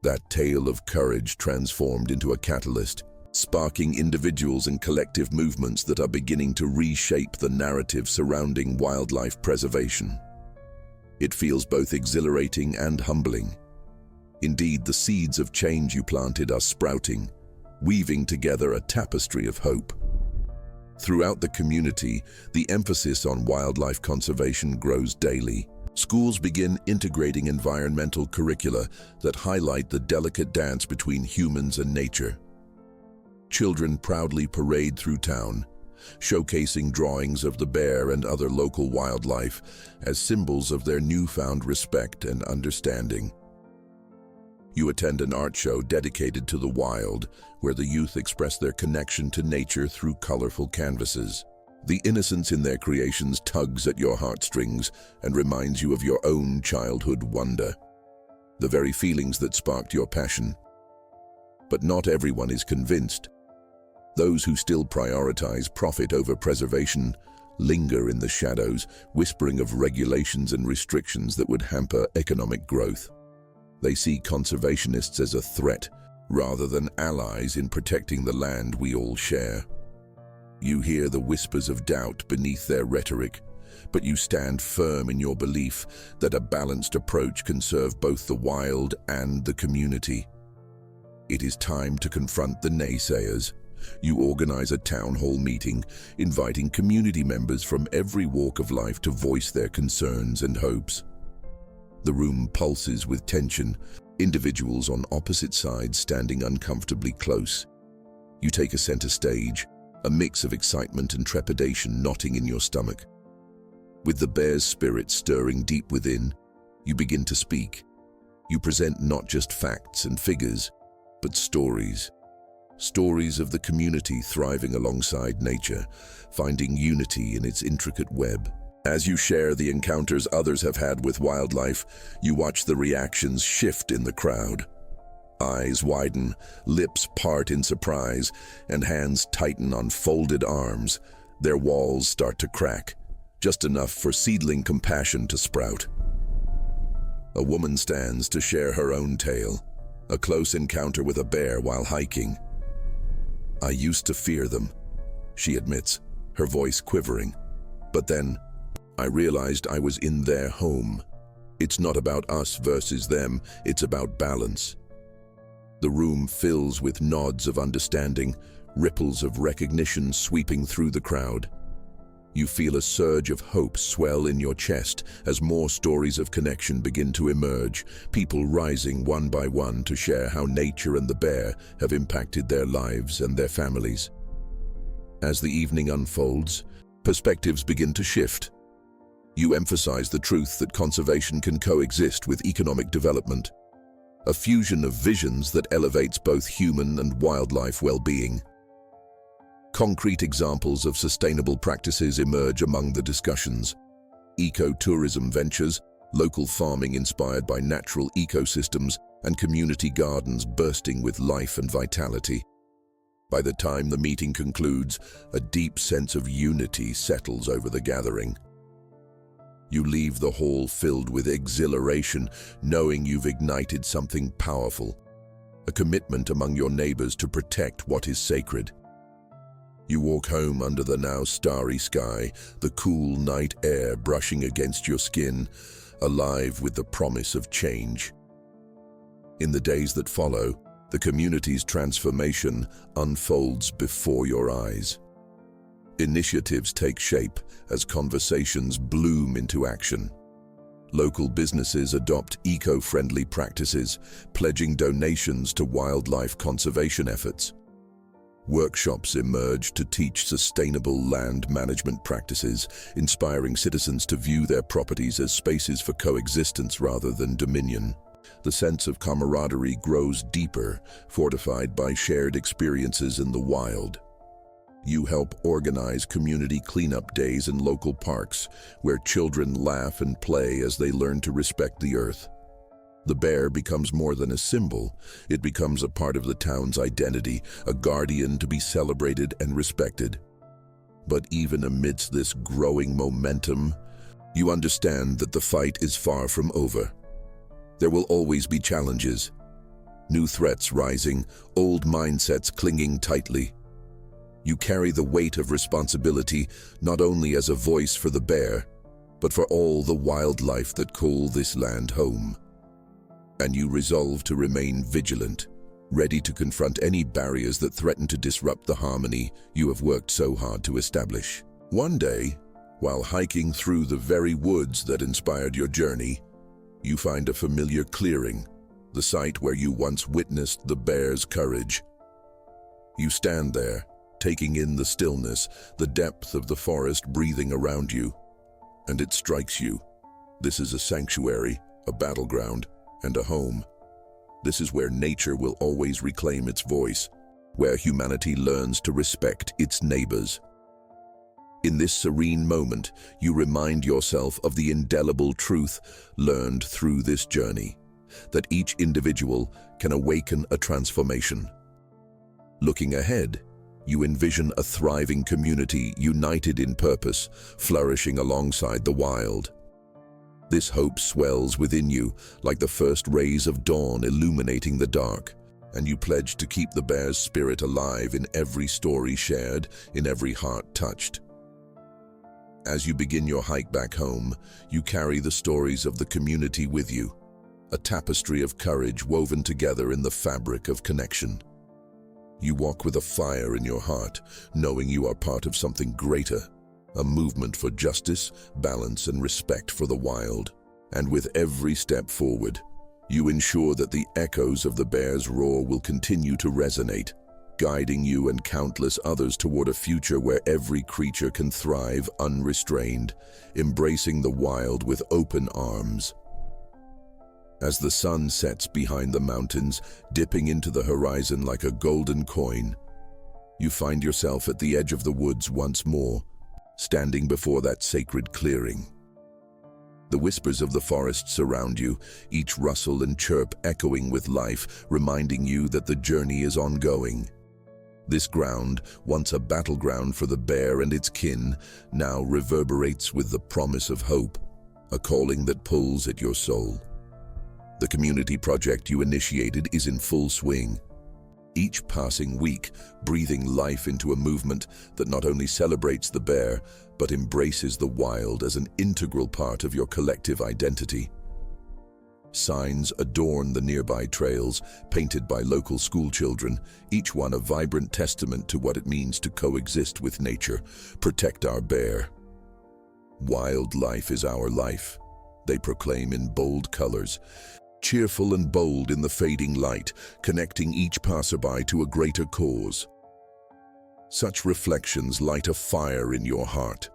S1: That tale of courage transformed into a catalyst, sparking individuals and collective movements that are beginning to reshape the narrative surrounding wildlife preservation. It feels both exhilarating and humbling. Indeed, the seeds of change you planted are sprouting, weaving together a tapestry of hope. Throughout the community, the emphasis on wildlife conservation grows daily. Schools begin integrating environmental curricula that highlight the delicate dance between humans and nature. Children proudly parade through town, showcasing drawings of the bear and other local wildlife as symbols of their newfound respect and understanding. You attend an art show dedicated to the wild, where the youth express their connection to nature through colorful canvases. The innocence in their creations tugs at your heartstrings and reminds you of your own childhood wonder, the very feelings that sparked your passion. But not everyone is convinced. Those who still prioritize profit over preservation linger in the shadows, whispering of regulations and restrictions that would hamper economic growth. They see conservationists as a threat, rather than allies in protecting the land we all share. You hear the whispers of doubt beneath their rhetoric, but you stand firm in your belief that a balanced approach can serve both the wild and the community. It is time to confront the naysayers. You organize a town hall meeting, inviting community members from every walk of life to voice their concerns and hopes. The room pulses with tension, individuals on opposite sides standing uncomfortably close. You take a center stage, a mix of excitement and trepidation knotting in your stomach. With the bear's spirit stirring deep within, you begin to speak. You present not just facts and figures, but stories. Stories of the community thriving alongside nature, finding unity in its intricate web. As you share the encounters others have had with wildlife, you watch the reactions shift in the crowd. Eyes widen, lips part in surprise, and hands tighten on folded arms. Their walls start to crack, just enough for seedling compassion to sprout. A woman stands to share her own tale, a close encounter with a bear while hiking. "I used to fear them," she admits, her voice quivering. "But then, I realized I was in their home. It's not about us versus them, it's about balance." The room fills with nods of understanding, ripples of recognition sweeping through the crowd. You feel a surge of hope swell in your chest as more stories of connection begin to emerge, people rising one by one to share how nature and the bear have impacted their lives and their families. As the evening unfolds, perspectives begin to shift. You emphasize the truth that conservation can coexist with economic development, a fusion of visions that elevates both human and wildlife well-being. Concrete examples of sustainable practices emerge among the discussions. Eco-tourism ventures, local farming inspired by natural ecosystems, and community gardens bursting with life and vitality. By the time the meeting concludes, a deep sense of unity settles over the gathering. You leave the hall filled with exhilaration, knowing you've ignited something powerful, a commitment among your neighbors to protect what is sacred. You walk home under the now starry sky, the cool night air brushing against your skin, alive with the promise of change. In the days that follow, the community's transformation unfolds before your eyes. Initiatives take shape as conversations bloom into action. Local businesses adopt eco-friendly practices, pledging donations to wildlife conservation efforts. Workshops emerge to teach sustainable land management practices, inspiring citizens to view their properties as spaces for coexistence rather than dominion. The sense of camaraderie grows deeper, fortified by shared experiences in the wild. You help organize community cleanup days in local parks, where children laugh and play as they learn to respect the earth. The bear becomes more than a symbol. It becomes a part of the town's identity, a guardian to be celebrated and respected. But even amidst this growing momentum, you understand that the fight is far from over. There will always be challenges. New threats rising, old mindsets clinging tightly. You carry the weight of responsibility not only as a voice for the bear, but for all the wildlife that call this land home. And you resolve to remain vigilant, ready to confront any barriers that threaten to disrupt the harmony you have worked so hard to establish. One day, while hiking through the very woods that inspired your journey, you find a familiar clearing, the site where you once witnessed the bear's courage. You stand there, taking in the stillness, the depth of the forest breathing around you. And it strikes you. This is a sanctuary, a battleground, and a home. This is where nature will always reclaim its voice, where humanity learns to respect its neighbors. In this serene moment, you remind yourself of the indelible truth learned through this journey, that each individual can awaken a transformation. Looking ahead, you envision a thriving community united in purpose, flourishing alongside the wild. This hope swells within you like the first rays of dawn illuminating the dark, and you pledge to keep the bear's spirit alive in every story shared, in every heart touched. As you begin your hike back home, you carry the stories of the community with you, a tapestry of courage woven together in the fabric of connection. You walk with a fire in your heart, knowing you are part of something greater, a movement for justice, balance, and respect for the wild. And with every step forward, you ensure that the echoes of the bear's roar will continue to resonate, guiding you and countless others toward a future where every creature can thrive unrestrained, embracing the wild with open arms. As the sun sets behind the mountains, dipping into the horizon like a golden coin, you find yourself at the edge of the woods once more, standing before that sacred clearing. The whispers of the forest surround you, each rustle and chirp echoing with life, reminding you that the journey is ongoing. This ground, once a battleground for the bear and its kin, now reverberates with the promise of hope, a calling that pulls at your soul. The community project you initiated is in full swing, each passing week breathing life into a movement that not only celebrates the bear, but embraces the wild as an integral part of your collective identity. Signs adorn the nearby trails, painted by local schoolchildren, each one a vibrant testament to what it means to coexist with nature, protect our bear. Wildlife is our life, they proclaim in bold colors, cheerful and bold in the fading light, connecting each passerby to a greater cause. Such reflections light a fire in your heart.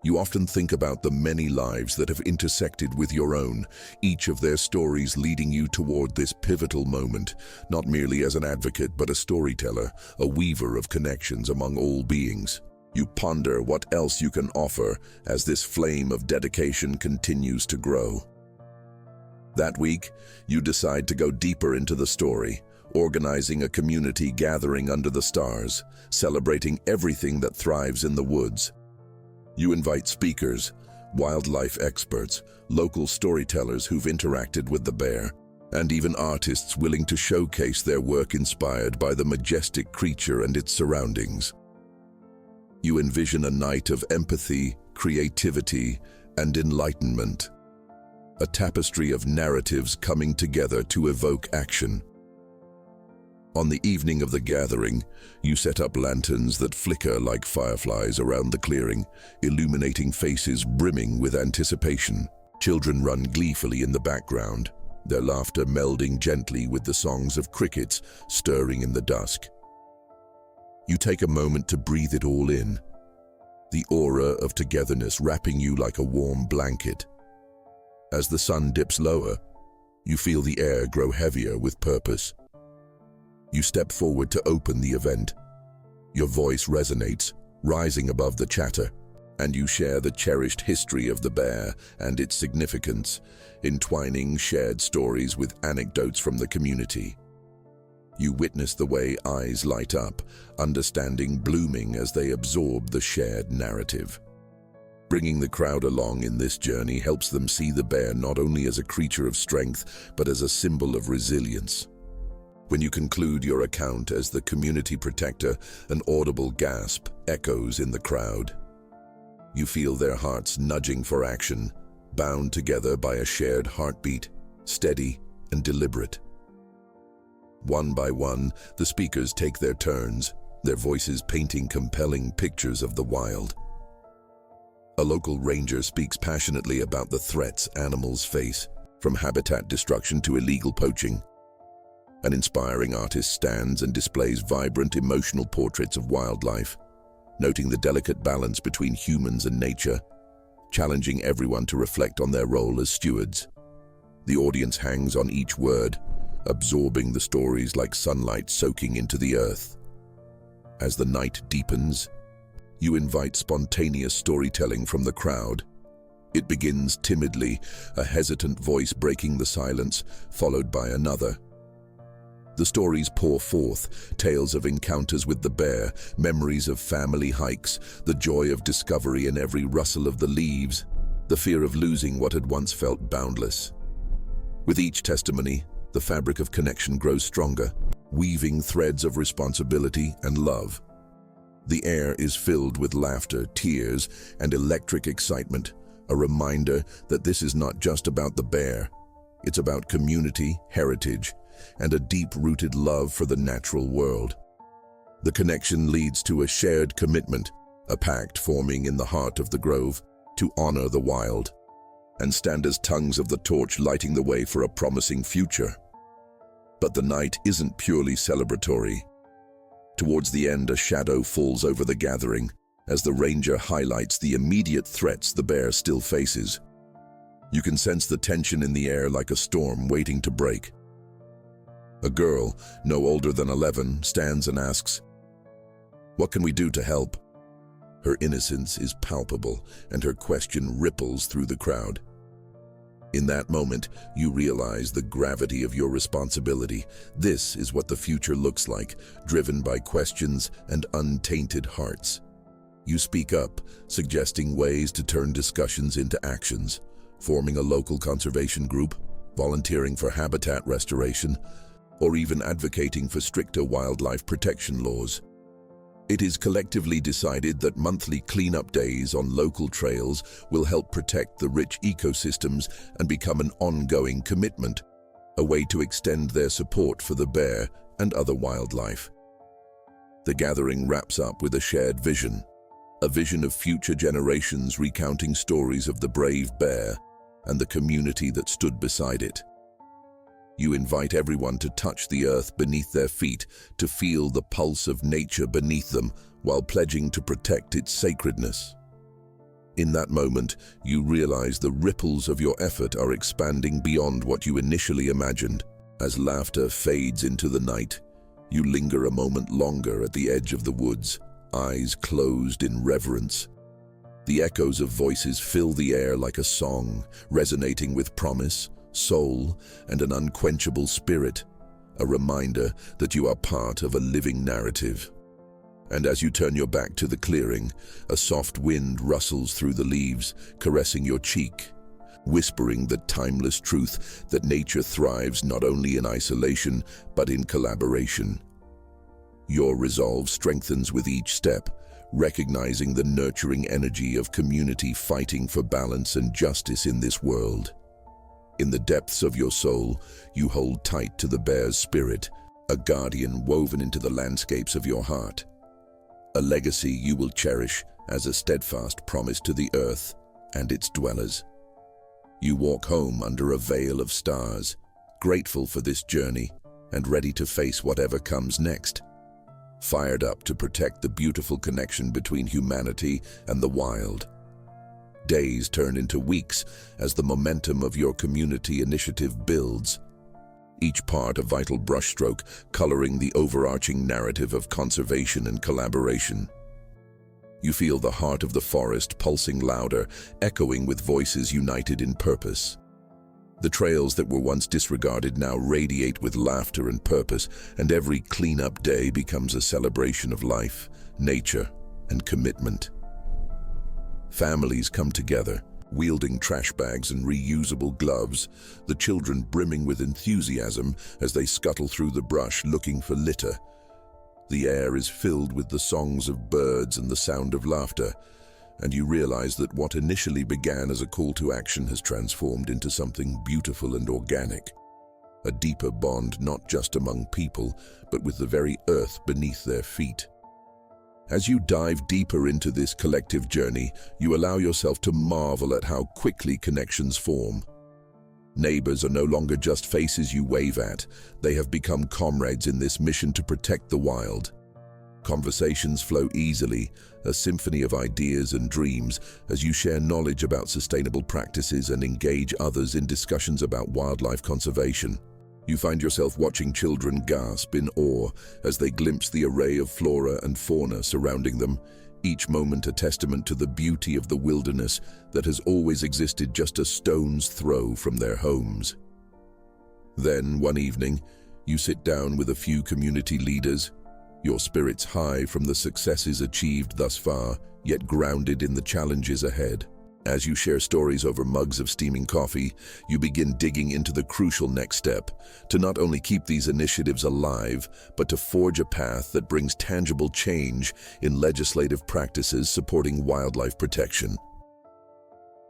S1: You often think about the many lives that have intersected with your own, each of their stories leading you toward this pivotal moment, not merely as an advocate but a storyteller, a weaver of connections among all beings. You ponder what else you can offer as this flame of dedication continues to grow. That week, you decide to go deeper into the story, organizing a community gathering under the stars, celebrating everything that thrives in the woods. You invite speakers, wildlife experts, local storytellers who've interacted with the bear, and even artists willing to showcase their work inspired by the majestic creature and its surroundings. You envision a night of empathy, creativity, and enlightenment. A tapestry of narratives coming together to evoke action. On the evening of the gathering, you set up lanterns that flicker like fireflies around the clearing, illuminating faces brimming with anticipation. Children run gleefully in the background, their laughter melding gently with the songs of crickets stirring in the dusk. You take a moment to breathe it all in, the aura of togetherness wrapping you like a warm blanket. As the sun dips lower, you feel the air grow heavier with purpose. You step forward to open the event. Your voice resonates, rising above the chatter, and you share the cherished history of the bear and its significance, entwining shared stories with anecdotes from the community. You witness the way eyes light up, understanding blooming as they absorb the shared narrative. Bringing the crowd along in this journey helps them see the bear not only as a creature of strength, but as a symbol of resilience. When you conclude your account as the community protector, an audible gasp echoes in the crowd. You feel their hearts nudging for action, bound together by a shared heartbeat, steady and deliberate. One by one, the speakers take their turns, their voices painting compelling pictures of the wild. A local ranger speaks passionately about the threats animals face, from habitat destruction to illegal poaching. An inspiring artist stands and displays vibrant, emotional portraits of wildlife, noting the delicate balance between humans and nature, challenging everyone to reflect on their role as stewards. The audience hangs on each word, absorbing the stories like sunlight soaking into the earth. As the night deepens, you invite spontaneous storytelling from the crowd. It begins timidly, a hesitant voice breaking the silence, followed by another. The stories pour forth, tales of encounters with the bear, memories of family hikes, the joy of discovery in every rustle of the leaves, the fear of losing what had once felt boundless. With each testimony, the fabric of connection grows stronger, weaving threads of responsibility and love. The air is filled with laughter, tears, and electric excitement, a reminder that this is not just about the bear. It's about community, heritage, and a deep-rooted love for the natural world. The connection leads to a shared commitment, a pact forming in the heart of the grove to honor the wild, and stand as tongues of the torch lighting the way for a promising future. But the night isn't purely celebratory. Towards the end, a shadow falls over the gathering as the ranger highlights the immediate threats the bear still faces. You can sense the tension in the air like a storm waiting to break. A girl, no older than 11, stands and asks, "What can we do to help?" Her innocence is palpable, and her question ripples through the crowd. In that moment, you realize the gravity of your responsibility. This is what the future looks like, driven by questions and untainted hearts. You speak up, suggesting ways to turn discussions into actions, forming a local conservation group, volunteering for habitat restoration, or even advocating for stricter wildlife protection laws. It is collectively decided that monthly cleanup days on local trails will help protect the rich ecosystems and become an ongoing commitment, a way to extend their support for the bear and other wildlife. The gathering wraps up with a shared vision, a vision of future generations recounting stories of the brave bear and the community that stood beside it. You invite everyone to touch the earth beneath their feet, to feel the pulse of nature beneath them, while pledging to protect its sacredness. In that moment, you realize the ripples of your effort are expanding beyond what you initially imagined. As laughter fades into the night, you linger a moment longer at the edge of the woods, eyes closed in reverence. The echoes of voices fill the air like a song, resonating with promise, soul, and an unquenchable spirit, a reminder that you are part of a living narrative. And as you turn your back to the clearing, a soft wind rustles through the leaves, caressing your cheek, whispering the timeless truth that nature thrives not only in isolation, but in collaboration. Your resolve strengthens with each step, recognizing the nurturing energy of community fighting for balance and justice in this world. In the depths of your soul, you hold tight to the bear's spirit, a guardian woven into the landscapes of your heart. A legacy you will cherish as a steadfast promise to the earth and its dwellers. You walk home under a veil of stars, grateful for this journey and ready to face whatever comes next. Fired up to protect the beautiful connection between humanity and the wild. Days turn into weeks as the momentum of your community initiative builds, each part a vital brushstroke coloring the overarching narrative of conservation and collaboration. You feel the heart of the forest pulsing louder, echoing with voices united in purpose. The trails that were once disregarded now radiate with laughter and purpose, and every cleanup day becomes a celebration of life, nature, and commitment. Families come together, wielding trash bags and reusable gloves, the children brimming with enthusiasm as they scuttle through the brush looking for litter. The air is filled with the songs of birds and the sound of laughter, and you realize that what initially began as a call to action has transformed into something beautiful and organic. A deeper bond not just among people, but with the very earth beneath their feet. As you dive deeper into this collective journey, you allow yourself to marvel at how quickly connections form. Neighbors are no longer just faces you wave at. They have become comrades in this mission to protect the wild. Conversations flow easily, a symphony of ideas and dreams, as you share knowledge about sustainable practices and engage others in discussions about wildlife conservation. You find yourself watching children gasp in awe as they glimpse the array of flora and fauna surrounding them, each moment a testament to the beauty of the wilderness that has always existed just a stone's throw from their homes. Then, one evening, you sit down with a few community leaders, your spirits high from the successes achieved thus far, yet grounded in the challenges ahead. As you share stories over mugs of steaming coffee, you begin digging into the crucial next step, to not only keep these initiatives alive, but to forge a path that brings tangible change in legislative practices supporting wildlife protection.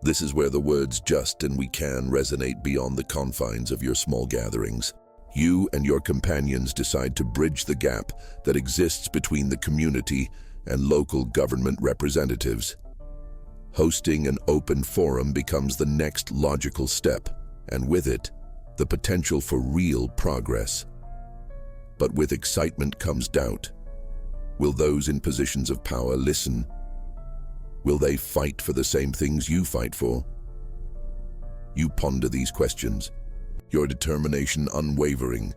S1: This is where the words "just" and "we can" resonate beyond the confines of your small gatherings. You and your companions decide to bridge the gap that exists between the community and local government representatives. Hosting an open forum becomes the next logical step, and with it, the potential for real progress. But with excitement comes doubt. Will those in positions of power listen? Will they fight for the same things you fight for? You ponder these questions, your determination unwavering.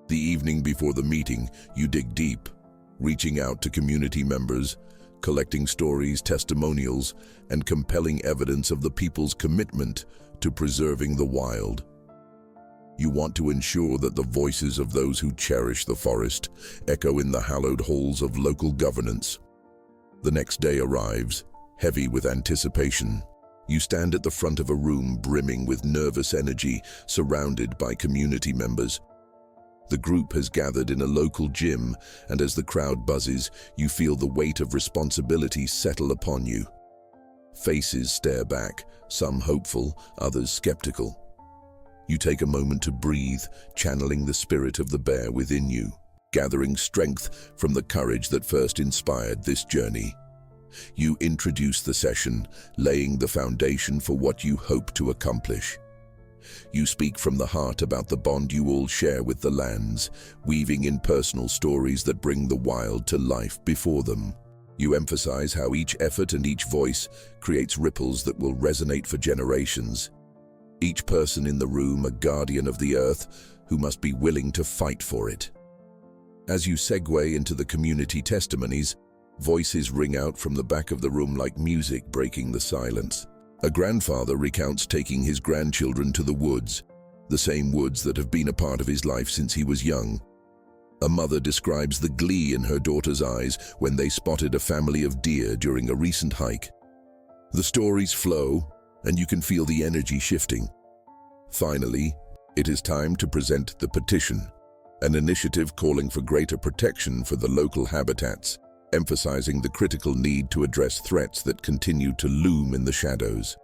S1: The evening before the meeting, you dig deep, reaching out to community members, collecting stories, testimonials, and compelling evidence of the people's commitment to preserving the wild. You want to ensure that the voices of those who cherish the forest echo in the hallowed halls of local governance. The next day arrives, heavy with anticipation. You stand at the front of a room brimming with nervous energy, surrounded by community members. The group has gathered in a local gym, and as the crowd buzzes, you feel the weight of responsibility settle upon you. Faces stare back, some hopeful, others skeptical. You take a moment to breathe, channeling the spirit of the bear within you, gathering strength from the courage that first inspired this journey. You introduce the session, laying the foundation for what you hope to accomplish. You speak from the heart about the bond you all share with the lands, weaving in personal stories that bring the wild to life before them. You emphasize how each effort and each voice creates ripples that will resonate for generations. Each person in the room a guardian of the earth who must be willing to fight for it. As you segue into the community testimonies, voices ring out from the back of the room like music breaking the silence. A grandfather recounts taking his grandchildren to the woods, the same woods that have been a part of his life since he was young. A mother describes the glee in her daughter's eyes when they spotted a family of deer during a recent hike. The stories flow, and you can feel the energy shifting. Finally, it is time to present the petition, an initiative calling for greater protection for the local habitats, emphasizing the critical need to address threats that continue to loom in the shadows.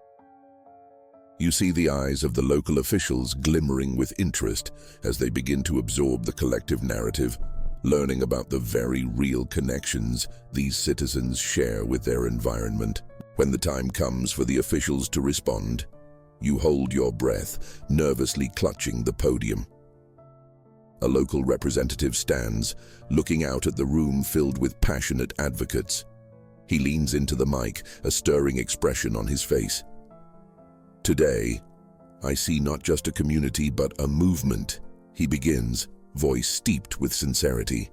S1: You see the eyes of the local officials glimmering with interest as they begin to absorb the collective narrative, learning about the very real connections these citizens share with their environment. When the time comes for the officials to respond, you hold your breath, nervously clutching the podium. A local representative stands, looking out at the room filled with passionate advocates. He leans into the mic, a stirring expression on his face. Today, I see not just a community but a movement, he begins, voice steeped with sincerity.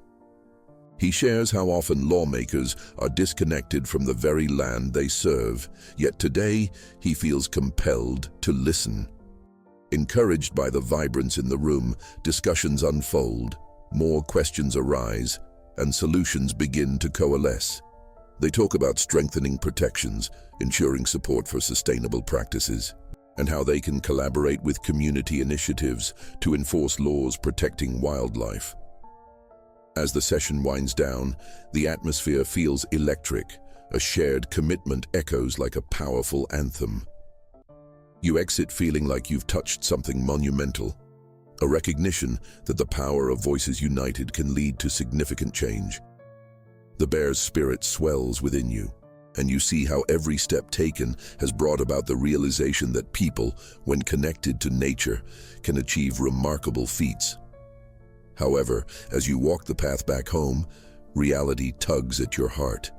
S1: He shares how often lawmakers are disconnected from the very land they serve, yet today he feels compelled to listen. Encouraged by the vibrance in the room, discussions unfold, more questions arise, and solutions begin to coalesce. They talk about strengthening protections, ensuring support for sustainable practices, and how they can collaborate with community initiatives to enforce laws protecting wildlife. As the session winds down, the atmosphere feels electric. A shared commitment echoes like a powerful anthem. You exit feeling like you've touched something monumental, a recognition that the power of voices united can lead to significant change. The bear's spirit swells within you, and you see how every step taken has brought about the realization that people, when connected to nature, can achieve remarkable feats. However, as you walk the path back home, reality tugs at your heart.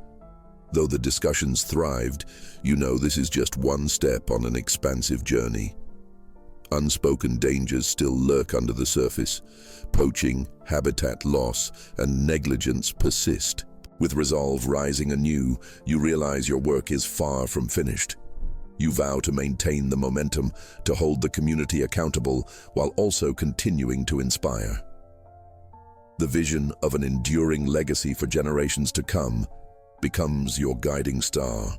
S1: Though the discussions thrived, you know this is just one step on an expansive journey. Unspoken dangers still lurk under the surface. Poaching, habitat loss, and negligence persist. With resolve rising anew, you realize your work is far from finished. You vow to maintain the momentum, to hold the community accountable, while also continuing to inspire. The vision of an enduring legacy for generations to come becomes your guiding star.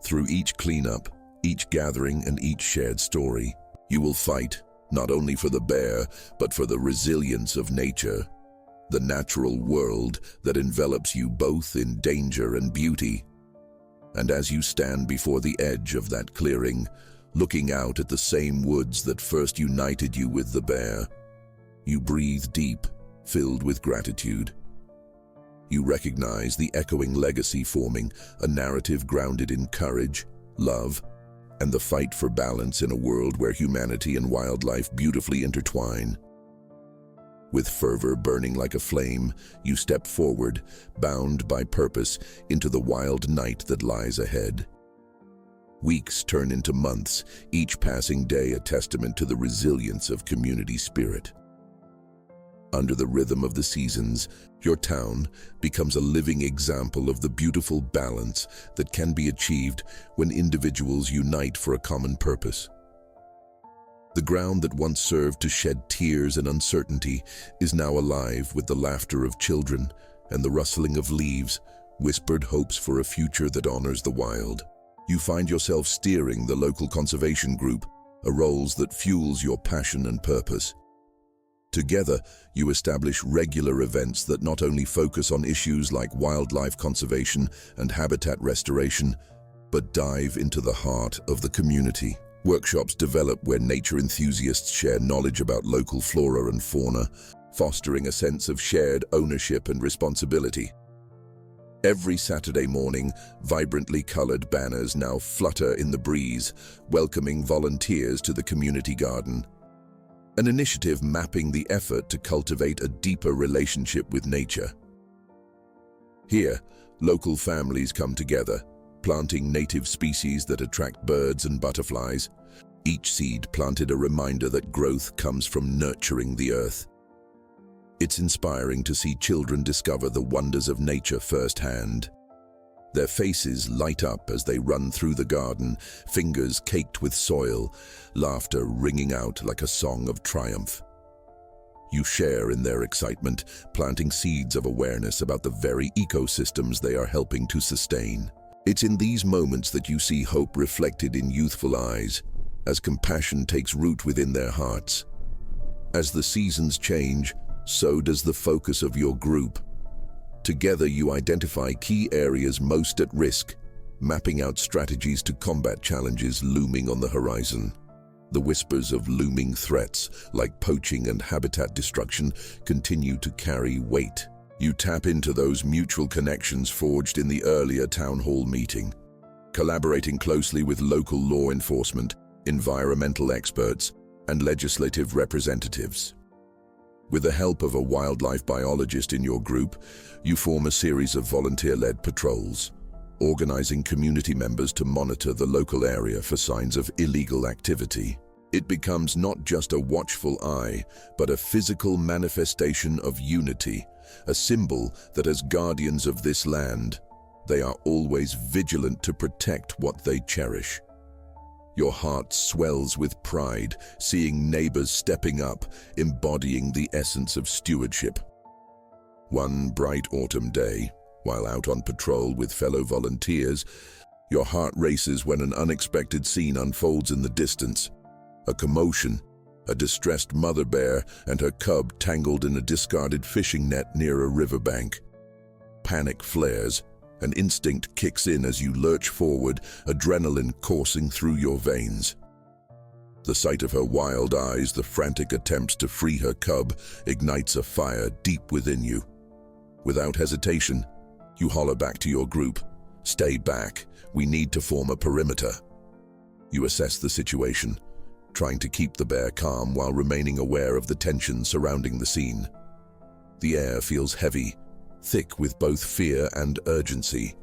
S1: Through each cleanup, each gathering, and each shared story, you will fight not only for the bear, but for the resilience of nature, the natural world that envelops you both in danger and beauty. And as you stand before the edge of that clearing, looking out at the same woods that first united you with the bear, you breathe deep, filled with gratitude. You recognize the echoing legacy forming, a narrative grounded in courage, love, and the fight for balance in a world where humanity and wildlife beautifully intertwine. With fervor burning like a flame, you step forward, bound by purpose, into the wild night that lies ahead. Weeks turn into months, each passing day a testament to the resilience of community spirit. Under the rhythm of the seasons, your town becomes a living example of the beautiful balance that can be achieved when individuals unite for a common purpose. The ground that once served to shed tears and uncertainty is now alive with the laughter of children and the rustling of leaves, whispered hopes for a future that honors the wild. You find yourself steering the local conservation group, a role that fuels your passion and purpose. Together, you establish regular events that not only focus on issues like wildlife conservation and habitat restoration, but dive into the heart of the community. Workshops develop where nature enthusiasts share knowledge about local flora and fauna, fostering a sense of shared ownership and responsibility. Every Saturday morning, vibrantly colored banners now flutter in the breeze, welcoming volunteers to the community garden. An initiative mapping the effort to cultivate a deeper relationship with nature. Here, local families come together, planting native species that attract birds and butterflies. Each seed planted a reminder that growth comes from nurturing the earth. It's inspiring to see children discover the wonders of nature firsthand. Their faces light up as they run through the garden, fingers caked with soil, laughter ringing out like a song of triumph. You share in their excitement, planting seeds of awareness about the very ecosystems they are helping to sustain. It's in these moments that you see hope reflected in youthful eyes, as compassion takes root within their hearts. As the seasons change, so does the focus of your group. Together you identify key areas most at risk, mapping out strategies to combat challenges looming on the horizon. The whispers of looming threats, like poaching and habitat destruction, continue to carry weight. You tap into those mutual connections forged in the earlier town hall meeting, collaborating closely with local law enforcement, environmental experts, and legislative representatives. With the help of a wildlife biologist in your group, you form a series of volunteer-led patrols, organizing community members to monitor the local area for signs of illegal activity. It becomes not just a watchful eye, but a physical manifestation of unity, a symbol that as guardians of this land, they are always vigilant to protect what they cherish. Your heart swells with pride, seeing neighbors stepping up, embodying the essence of stewardship. One bright autumn day, while out on patrol with fellow volunteers, your heart races when an unexpected scene unfolds in the distance. A commotion, a distressed mother bear and her cub tangled in a discarded fishing net near a riverbank. Panic flares. An instinct kicks in as you lurch forward, adrenaline coursing through your veins. The sight of her wild eyes, the frantic attempts to free her cub, ignites a fire deep within you. Without hesitation, you holler back to your group, "Stay back, we need to form a perimeter." You assess the situation, trying to keep the bear calm while remaining aware of the tension surrounding the scene. The air feels heavy, thick with both fear and urgency.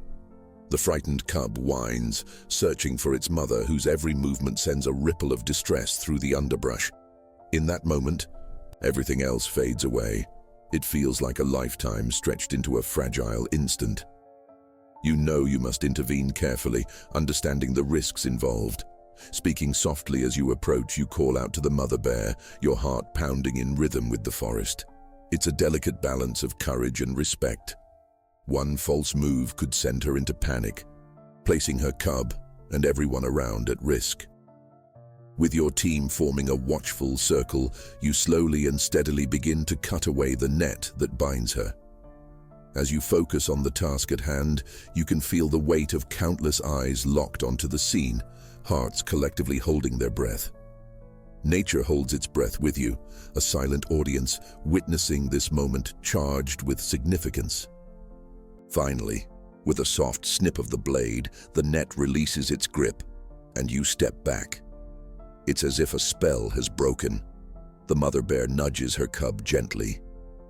S1: The frightened cub whines, searching for its mother, whose every movement sends a ripple of distress through the underbrush. In that moment, everything else fades away. It feels like a lifetime stretched into a fragile instant. You know you must intervene carefully, understanding the risks involved. Speaking softly as you approach, you call out to the mother bear, your heart pounding in rhythm with the forest. It's a delicate balance of courage and respect. One false move could send her into panic, placing her cub and everyone around at risk. With your team forming a watchful circle, you slowly and steadily begin to cut away the net that binds her. As you focus on the task at hand, you can feel the weight of countless eyes locked onto the scene, hearts collectively holding their breath. Nature holds its breath with you, a silent audience witnessing this moment charged with significance. Finally, with a soft snip of the blade, the net releases its grip, and you step back. It's as if a spell has broken. The mother bear nudges her cub gently,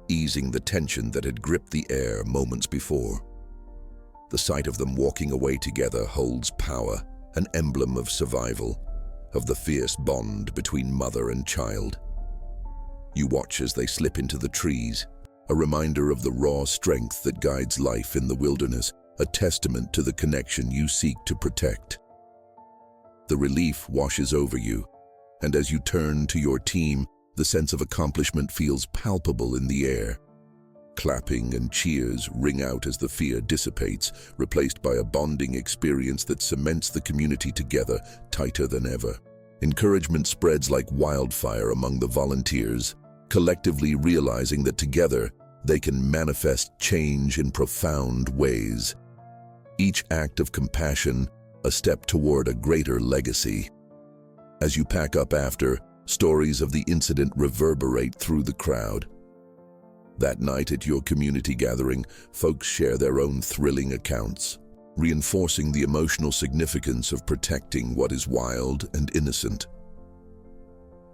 S1: easing the tension that had gripped the air moments before. The sight of them walking away together holds power, an emblem of survival, of the fierce bond between mother and child. You watch as they slip into the trees, a reminder of the raw strength that guides life in the wilderness, a testament to the connection you seek to protect. The relief washes over you, and as you turn to your team, the sense of accomplishment feels palpable in the air. Clapping and cheers ring out as the fear dissipates, replaced by a bonding experience that cements the community together, tighter than ever. Encouragement spreads like wildfire among the volunteers, collectively realizing that together they can manifest change in profound ways. Each act of compassion, a step toward a greater legacy. As you pack up after, stories of the incident reverberate through the crowd. That night at your community gathering, folks share their own thrilling accounts, reinforcing the emotional significance of protecting what is wild and innocent.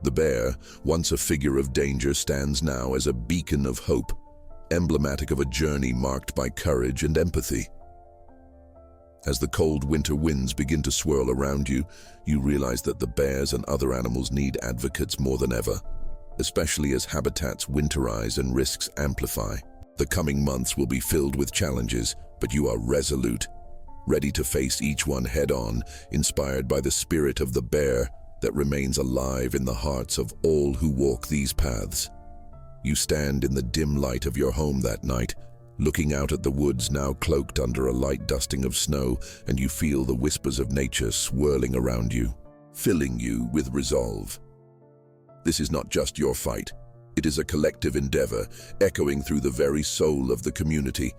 S1: The bear, once a figure of danger, stands now as a beacon of hope, emblematic of a journey marked by courage and empathy. As the cold winter winds begin to swirl around you, you realize that the bears and other animals need advocates more than ever, especially as habitats winterize and risks amplify. The coming months will be filled with challenges, but you are resolute, ready to face each one head-on, inspired by the spirit of the bear that remains alive in the hearts of all who walk these paths. You stand in the dim light of your home that night, looking out at the woods now cloaked under a light dusting of snow, and you feel the whispers of nature swirling around you, filling you with resolve. This is not just your fight. It is a collective endeavor, echoing through the very soul of the community.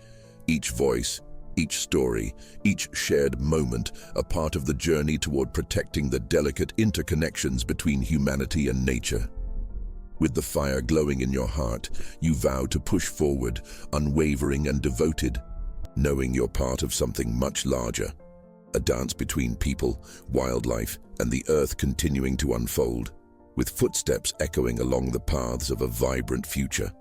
S1: Each voice, each story, each shared moment, a part of the journey toward protecting the delicate interconnections between humanity and nature. With the fire glowing in your heart, you vow to push forward, unwavering and devoted, knowing you're part of something much larger. A dance between people, wildlife, and the earth continuing to unfold, with footsteps echoing along the paths of a vibrant future.